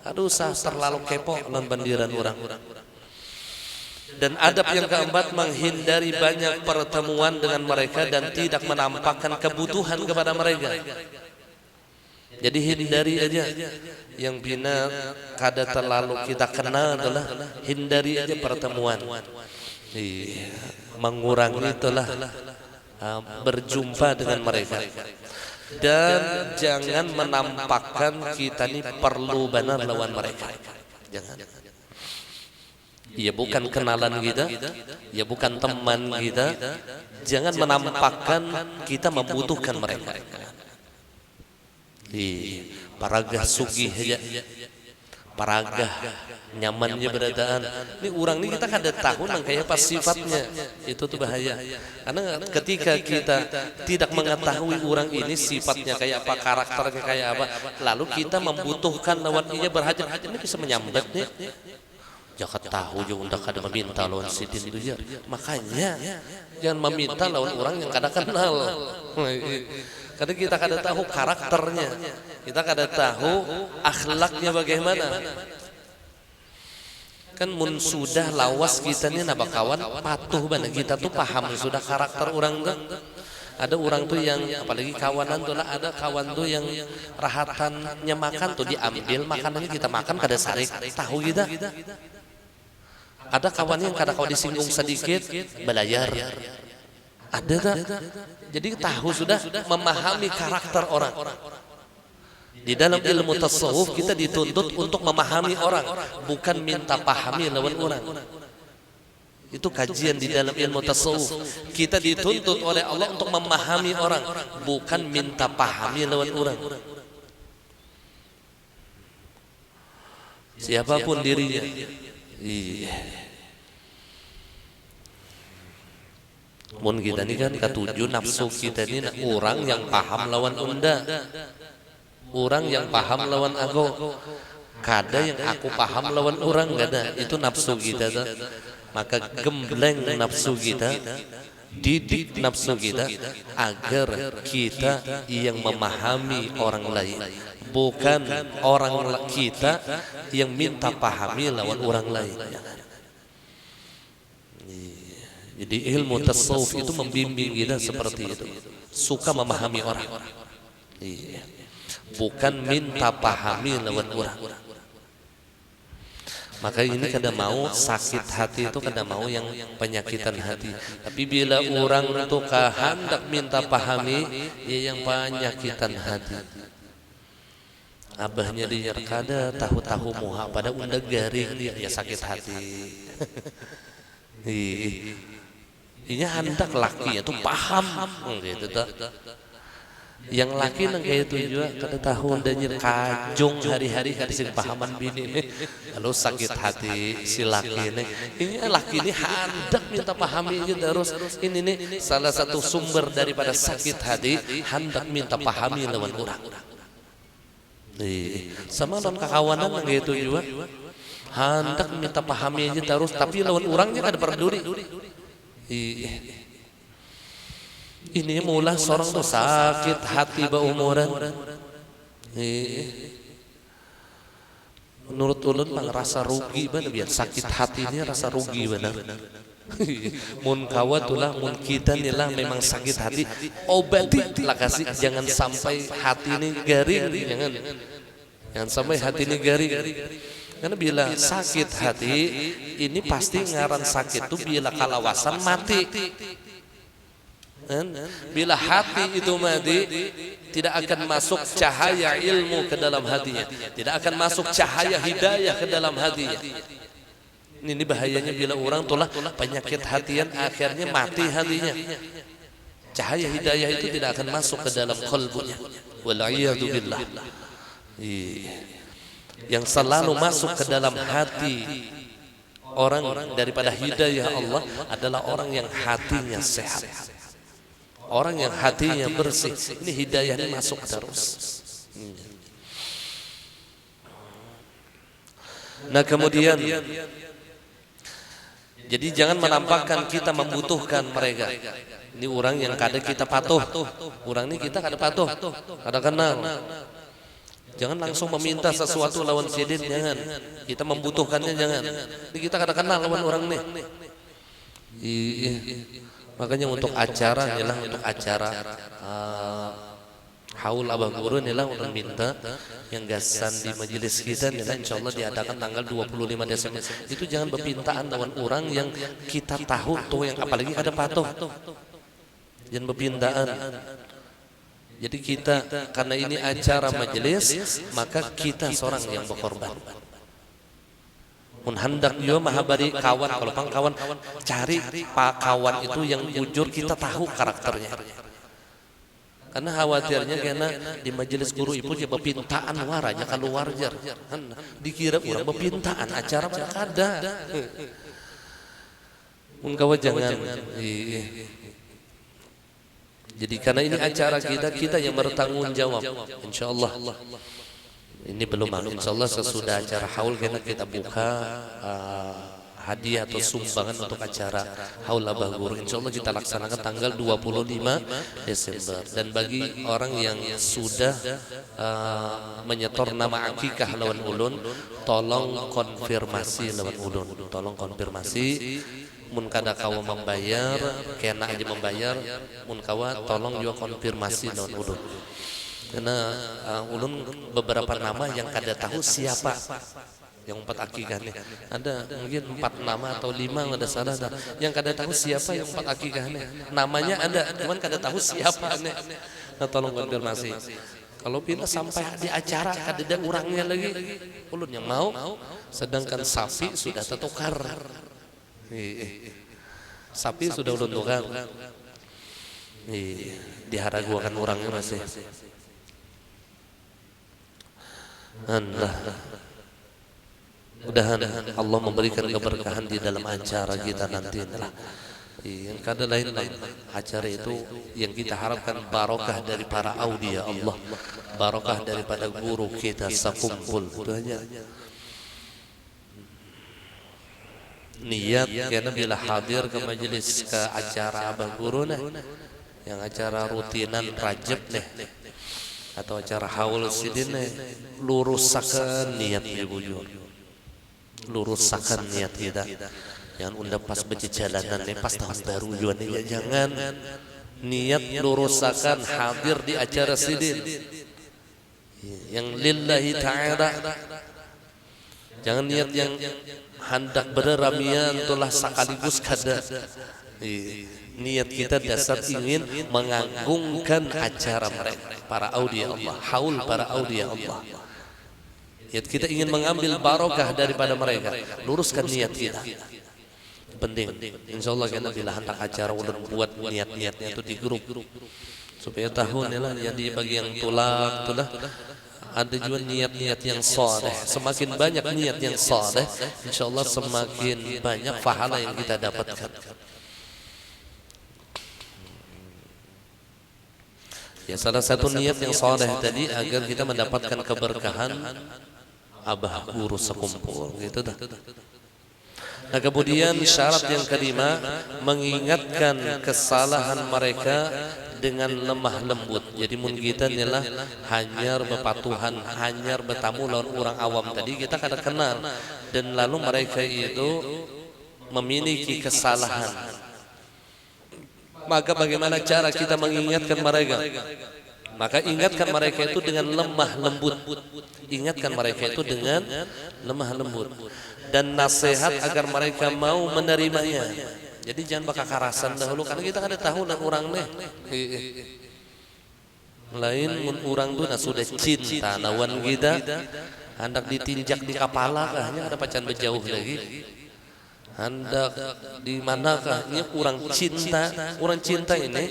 Aduh, terlalu kepo dengan bandiran orang. Dan adab yang keempat, menghindari banyak pertemuan dengan mereka dan tidak menampakkan kebutuhan kepada mereka. Jadi hindari aja. Yang bina kada terlalu kita kenal adalah hindari aja pertemuan. Mengurangi itulah berjumpa dengan mereka, dan jangan menampakkan kita ini perlu benar lawan mereka. Jangan. Ya bukan kenalan kita, ya bukan teman kita. Jangan menampakkan kita membutuhkan mereka. Paragah sugih aja, paragah nyamannya beradaan. Ini orang ini kita kada tahu nang kayak apa sifatnya. Itu tuh bahaya. Karena ketika kita tidak mengetahui orang ini sifatnya kayak apa, karakternya kayak apa, lalu kita membutuhkan lawan dia berhajat, ini bisa menyambat nih. Jangan tahu juga undak kada meminta lawan sidin itu ya. Makanya jangan meminta lawan orang yang kada kenal. Karena kita kada tahu karakternya, kita kada tahu akhlaknya bagaimana. Kan mun sudah lawas kita nih nabak kawan patuh bana kita tuh paham sudah karakter orang tuh. Ada orang tuh yang apalagi kawanan tuh lah, ada kawan tuh yang rahatannya makan tuh diambil makanannya kita makan kada sarik, tahu kita. Ada kawan yang kada kau disinggung sedikit belayar. Ada tak? Jadi tahu sudah memahami karakter orang. Di dalam ilmu tasawuf kita dituntut untuk memahami orang, bukan minta pahami lawan orang. Itu kajian di dalam ilmu tasawuf. Kita dituntut oleh Allah untuk memahami orang, bukan minta pahami lawan orang. Siapapun dirinya. Mun kita ini kan ketujuh nafsu kita ini orang yang paham lawan unda, orang yang paham lawan aku. Kada yang aku paham lawan orang, kada. Itu nafsu kita tuh. Maka gembleng nafsu kita, didik nafsu kita agar kita yang memahami orang lain, bukan orang kita yang minta pahami lawan orang lain. Jadi ilmu tasawuf itu membimbing kita seperti itu, suka memahami orang, bukan minta pahami lawan orang. Maka ini kada mau sakit hati itu, kada mau yang penyakitan hati. Tapi bila orang itu hendak minta pahami, ya yang penyakitan hati. Abahnya dia kada tahu-tahu muha pada unda garing dia ya sakit hati. Ini hendak laki itu paham gitu tuh. Yang laki nang kayak itu juga kada tahu adanya kajong hari-hari kada sing pahaman bini nih. Lalu sakit hati si laki ini laki ini hendak minta pahami aja terus. Ini nih salah satu sumber daripada sakit hati, hendak minta pahami lawan orang. Sama lawan kakawanan nang kayak itu juga hendak minta pahami aja terus, tapi lawan orangnya kada peduli. Ini mula seorang tuh sakit hati baumuran. Menurut ulun mah rasa rugi benar biar sakit hati ini rasa rugi benar. Mun kawatulah mun kita nilah memang sakit hati, obati lah kasih, jangan sampai hati ini garing, jangan sampai hati ini garing. Karena bila sakit hati ini pasti ngaran sakit tuh bila kalawasan mati. Bila hati itu mati, tidak akan masuk cahaya ilmu ke dalam hatinya, tidak akan masuk cahaya hidayah ke dalam hatinya. Ini bahayanya bila orang tulah penyakit hatian akhirnya mati hatinya. Cahaya hidayah itu tidak akan masuk ke dalam qalbunya. Wal'iyadu billah. Yang selalu masuk ke dalam hati orang daripada hidayah Allah adalah orang yang hatinya sehat, orang yang hatinya bersih. Ini hidayahnya masuk terus. Nah kemudian, jadi jangan menampakkan kita membutuhkan mereka. Ini orang yang kada kita patuh, orang ini kita kada patuh, kada kenal. Jangan langsung meminta sesuatu lawan sidin, jangan. Kita membutuhkannya, jangan. Ini kita kada kenal lawan orang nih. Makanya untuk acara ialah untuk acara haul abah guru ialah orang minta yang gasan di majelis kita ialah insyaallah diadakan tanggal 25 Desember. Itu jangan berpintaan lawan orang yang kita tahu tuh, yang apalagi kada patuh. Jangan berpintaan. Jadi kita karena ini acara majelis, maka kita seorang yang berkorban. Mun hendak yo mahabari kawan, kalau pang kawan cari pak kawan itu yang jujur kita tahu karakternya. Karena khawatirnya karena di majelis guru itu dia berpintaan waranya keluar jar. Dikira orang berpintaan acara kada. Mun kawan jangan. Jadi karena ini acara kita yang bertanggung jawab, insyaallah. Ini belum malu, insyaallah sesudah acara haul kita buka hadiah atau sumbangan untuk acara haul abah guru. Insyaallah kita laksanakan tanggal 25 Desember. Dan bagi orang yang sudah menyetor nama akikah lawan ulun, tolong konfirmasi lawan ulun, tolong konfirmasi. Mun kada kawa membayar, kena aja membayar. Mun kawa tolong juga konfirmasi lawan ulun. Karena ulun beberapa nama yang kada tahu siapa yang 4 akikahnya. Ada mungkin 4 nama atau 5 ada salah. Yang kada tahu siapa yang 4 akikahnya. Namanya ada, cuman kada tahu siapa nih. Nah, tolong konfirmasi. Kalau bila sampai di acara kada ada orangnya lagi, ulun yang mau. Sedangkan sapi sudah tertukar. Sapi sudah ulun tukar. Diharaguakan orangnya masih. Mudah-mudahan Allah memberikan keberkahan di dalam acara kita nanti. Yang kada lain acara itu yang kita harapkan barokah dari para aulia Allah, barokah daripada guru kita sekumpul. Itu aja. Niat karena bila hadir ke majelis ke acara abah guru yang acara rutinan Rajab atau acara haul sidin lurusakan niat bujur, lurusakan niat kita. Jangan undang pas berjalanan pas tahun baru juga ya, jangan niat lurusakan hadir di acara sidin yang lillahi ta'ala. Jangan niat yang hendak berramian tulah sekaligus kada. Niat kita dasar ingin mengagungkan acara mereka, para aulia Allah, haul para aulia Allah. Niat kita ingin mengambil barokah daripada mereka. Luruskan niat kita. penting. Insya Allah kita bila hendak acara ulun buat niat-niatnya itu di grup supaya tahu nih lah yang di bagian tulang itulah ada juga niat-niat yang saleh. Semakin banyak niat yang saleh, insya Allah semakin banyak pahala yang kita dapatkan. Ya salah satu niat yang saleh tadi agar kita mendapatkan keberkahan abah guru sekumpul gitu dah. Nah kemudian syarat yang kelima, mengingatkan kesalahan mereka dengan lemah lembut. Jadi mun kita inilah hanyar bepatuhan, hanyar bertamu lawan orang awam tadi kita kada kenal, dan lalu mereka itu memiliki kesalahan. Maka bagaimana cara kita mengingatkan mereka? Maka ingatkan mereka itu dengan lemah lembut. Ingatkan mereka itu dengan lemah lembut dan nasihat agar mereka mau menerimanya. Jadi jangan bakal karasan dahulu karena kita kada tahu dan orang nih. Lain mun orang tu sudah cinta lawan kita, hendak ditinjak di kepala kahnya ada pacan berjauh lagi. Hendak di manakah ini orang cinta ini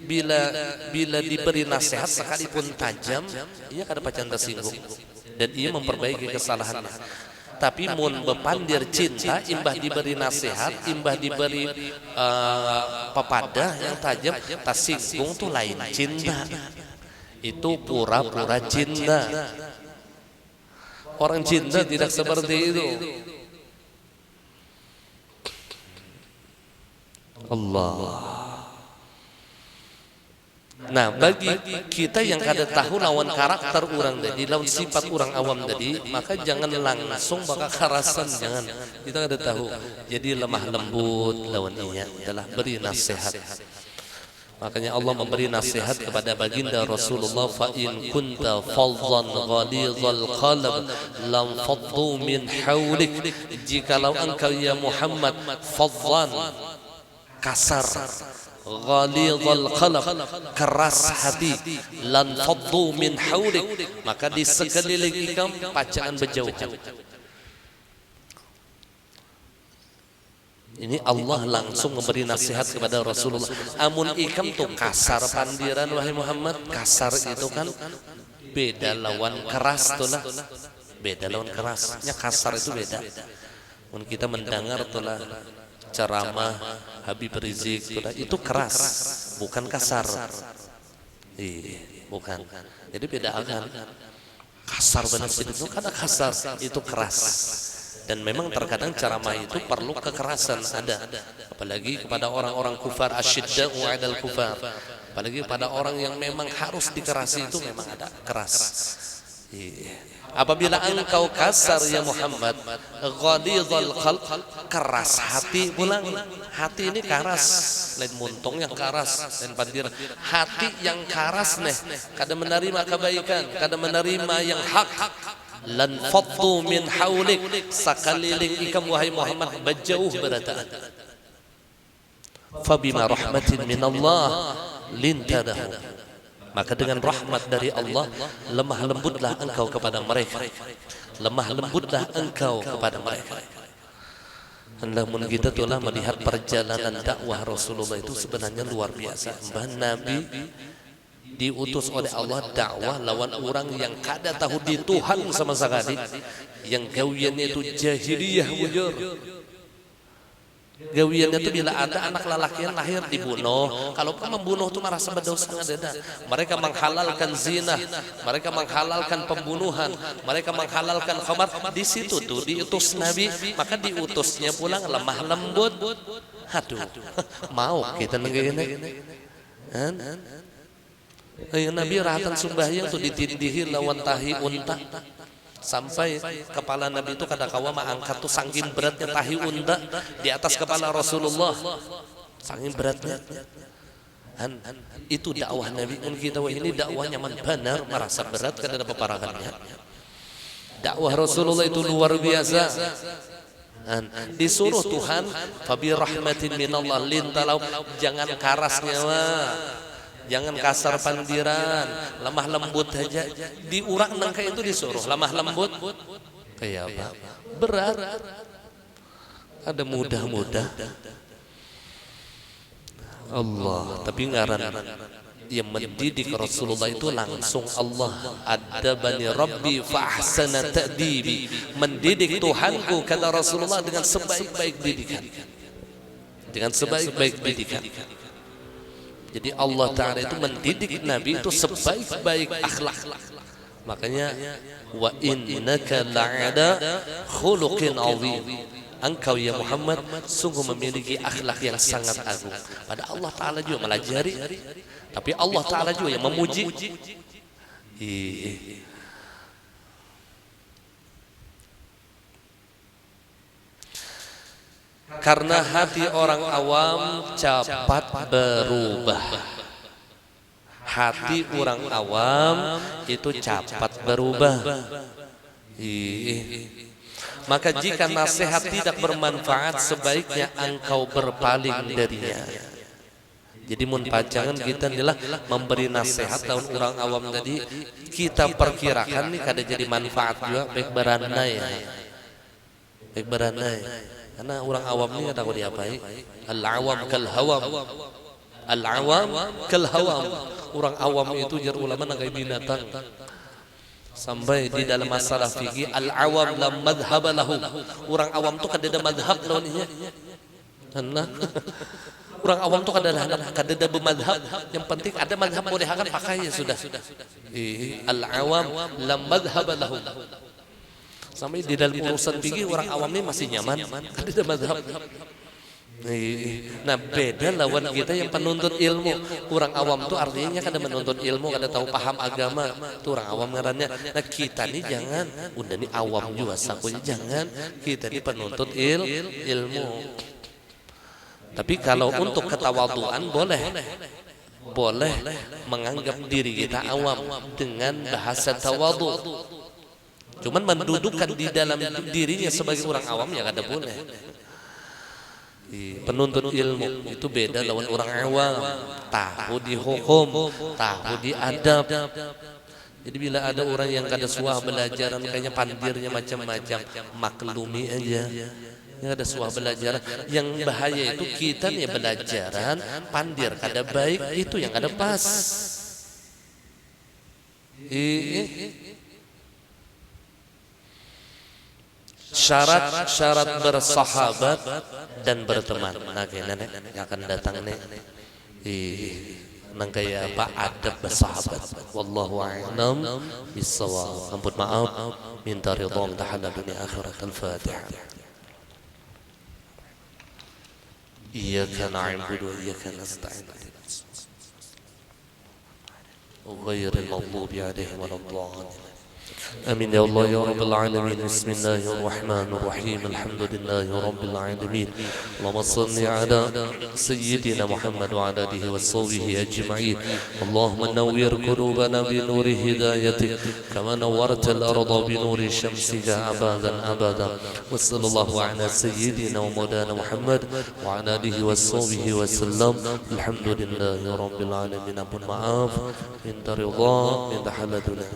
bila diberi nasihat sekalipun tajam ia kada pacan tersinggung dan ia memperbaiki kesalahannya. Tapi mun bepandir cinta imbah diberi nasihat, imbah diberi pepadah yang tajam tersinggung tuh lain cinta, itu pura-pura cinta. Orang cinta tidak seperti itu. Allah. Nah bagi kita yang kada tahu lawan karakter orang tadi, lawan sifat orang awam tadi, maka jangan langsung bakal karasan, jangan. Kita kada tahu. Jadi lemah lembut lawan ia adalah beri nasihat. Makanya Allah memberi nasihat kepada baginda Rasulullah, fa in kunta faddan ghalidhal qalb lam faddu min hawlik. Jikalau engkau ya Muhammad faddan, kasar, ghalidhal qalb, keras hati, lan faddu min hawlik, maka di sekeliling ikam pacaan berjauhan. Ini Allah langsung memberi nasihat kepada Rasulullah. Amun ikam tuh kasar pandiran wahai Muhammad, kasar itu kan beda lawan keras tuh lah. Beda lawan kerasnya, kasar itu beda. Mun kita mendengar tuh lah ceramah Habib Rizik tuh lah, itu keras, bukan kasar. Bukan. Jadi beda kan. Kasar benar itu karena kasar, itu keras. Dan memang terkadang ceramah itu perlu kekerasan ada, apalagi kepada orang-orang kufar, asyidda'u 'alal kufar, apalagi pada orang yang memang harus dikerasi itu memang ada keras. Apabila engkau kasar ya Muhammad, ghalidhal qalb, keras hati pulang. Hati ini keras, lain muntung yang keras dan pandir. Hati yang keras nih kada menerima kebaikan, kada menerima yang hak. Lan faddu min haulik, sekeliling ikam wahai Muhammad berjauh berataan. Fabima rahmatin min Allah lintadahu, maka dengan rahmat dari Allah lemah lembutlah engkau kepada mereka. Lemah lembutlah engkau kepada mereka. Namun kita telah melihat perjalanan dakwah Rasulullah itu sebenarnya luar biasa. Mbah Nabi diutus oleh Allah dakwah lawan orang yang kada tahu di Tuhan sama sekali, yang gawiannya itu jahiliyah bujur. Gawiannya itu bila ada anak lelaki yang lahir dibunuh. Kalau membunuh itu merasa berdosa ada. Mereka menghalalkan zina, mereka menghalalkan pembunuhan, mereka menghalalkan khamar. Di situ tuh diutus Nabi, maka diutusnya pulang lemah lembut. Aduh, mau kita negeri. Nabi rahatan sembahyang tuh ditindihi lawan tahi unta, sampai kepala Nabi itu kada kawa angkat tuh saking beratnya tahi unta di atas kepala Rasulullah, saking beratnya. Itu dakwah Nabi. Kita ini dakwahnya man benar, merasa berat kada ada peparangannya. Dakwah Rasulullah itu luar biasa. Disuruh Tuhan, fabi rahmatin minallah lintalau, jangan kerasnya jangan kasar pandiran, lemah lembut aja. Diurak nangka itu disuruh lemah lembut. Kayak apa? Berat. Ada mudah-mudah Allah, tapi ngaran yang mendidik Rasulullah itu langsung Allah. Adabani Rabbi fa ahsana ta'dibi, mendidik Tuhanku kata Rasulullah dengan sebaik-baik didikan, dengan sebaik-baik didikan. Jadi Allah Ta'ala itu mendidik Nabi itu sebaik-baik akhlak. Makanya wa innaka la'ada khuluqin azim, engkau ya Muhammad sungguh memiliki akhlak yang sangat agung. Pada Allah Ta'ala juga melajari, tapi Allah Ta'ala juga yang memuji. Karena hati orang awam cepat berubah. Hati orang awam itu cepat berubah. Maka jika nasihat tidak bermanfaat, sebaiknya engkau berpaling darinya. Jadi mun pacangan kita adalah memberi nasihat tahun orang awam tadi, kita perkirakan nih kada jadi manfaat juga, baik beranai ya. Baik beranai. Karena orang awam ini kata aku diapai? Al-awam kal hawam. Al-awam kal hawam. Orang awam itu jar ulama nagai binatang. Sampai di dalam masalah fikih, al-awam lam madhhab lahu. Orang awam itu kada ada madhab lawannya. Karena orang awam itu kada ada bermadhab. Yang penting ada madhab boleh akan pakai ya sudah. Al-awam lam madhhab lahu. Sampai di dalam urusan fikih orang awam ini masih nyaman, kada ada madhab. Nah beda lawan kita yang penuntut ilmu. Orang awam itu artinya kada menuntut ilmu, kada tahu paham agama, itu orang awam ngarannya. Nah kita ini jangan, udah ini awam juga sakunya jangan, kita ini penuntut ilmu. Tapi kalau untuk ketawaduan boleh menganggap diri kita awam dengan bahasa tawadu. Cuman mendudukkan di dalam dirinya sebagai orang awam ya kada boleh. Penuntut ilmu itu beda lawan orang awam, tahu di hukum, tahu di adab. Jadi bila ada orang yang kada suah belajaran, kayaknya pandirnya macam-macam, maklumi aja. Yang ada suah belajaran, yang bahaya itu kita nih belajaran pandir kada baik, itu yang kada pas. Syarat bersahabat dan berteman. Nah nenek yang akan datang nih nang kaya apa adab bersahabat. Wallahu a'lam bissawab. Ampun maaf, minta ridha minta dunia akhirat. Al-Fatihah. Iyyaka na'budu wa iyyaka nasta'in. Ghairil maghdubi 'alaihim waladdallin. آمين يا الله يا رب العالمين. بسم الله الرحمن الرحيم. الحمد لله رب العالمين. اللهم صل على سيدنا محمد وعلى آله وصحبه أجمعين. اللهم نور قلوبنا بنور هدايتك كما نورت الأرض بنور شمسك أبدا أبدا. وصلى الله على سيدنا ومولانا محمد وعلى آله وصحبه وسلم. الحمد لله رب العالمين. أبو معاف من رضا من حلدنا.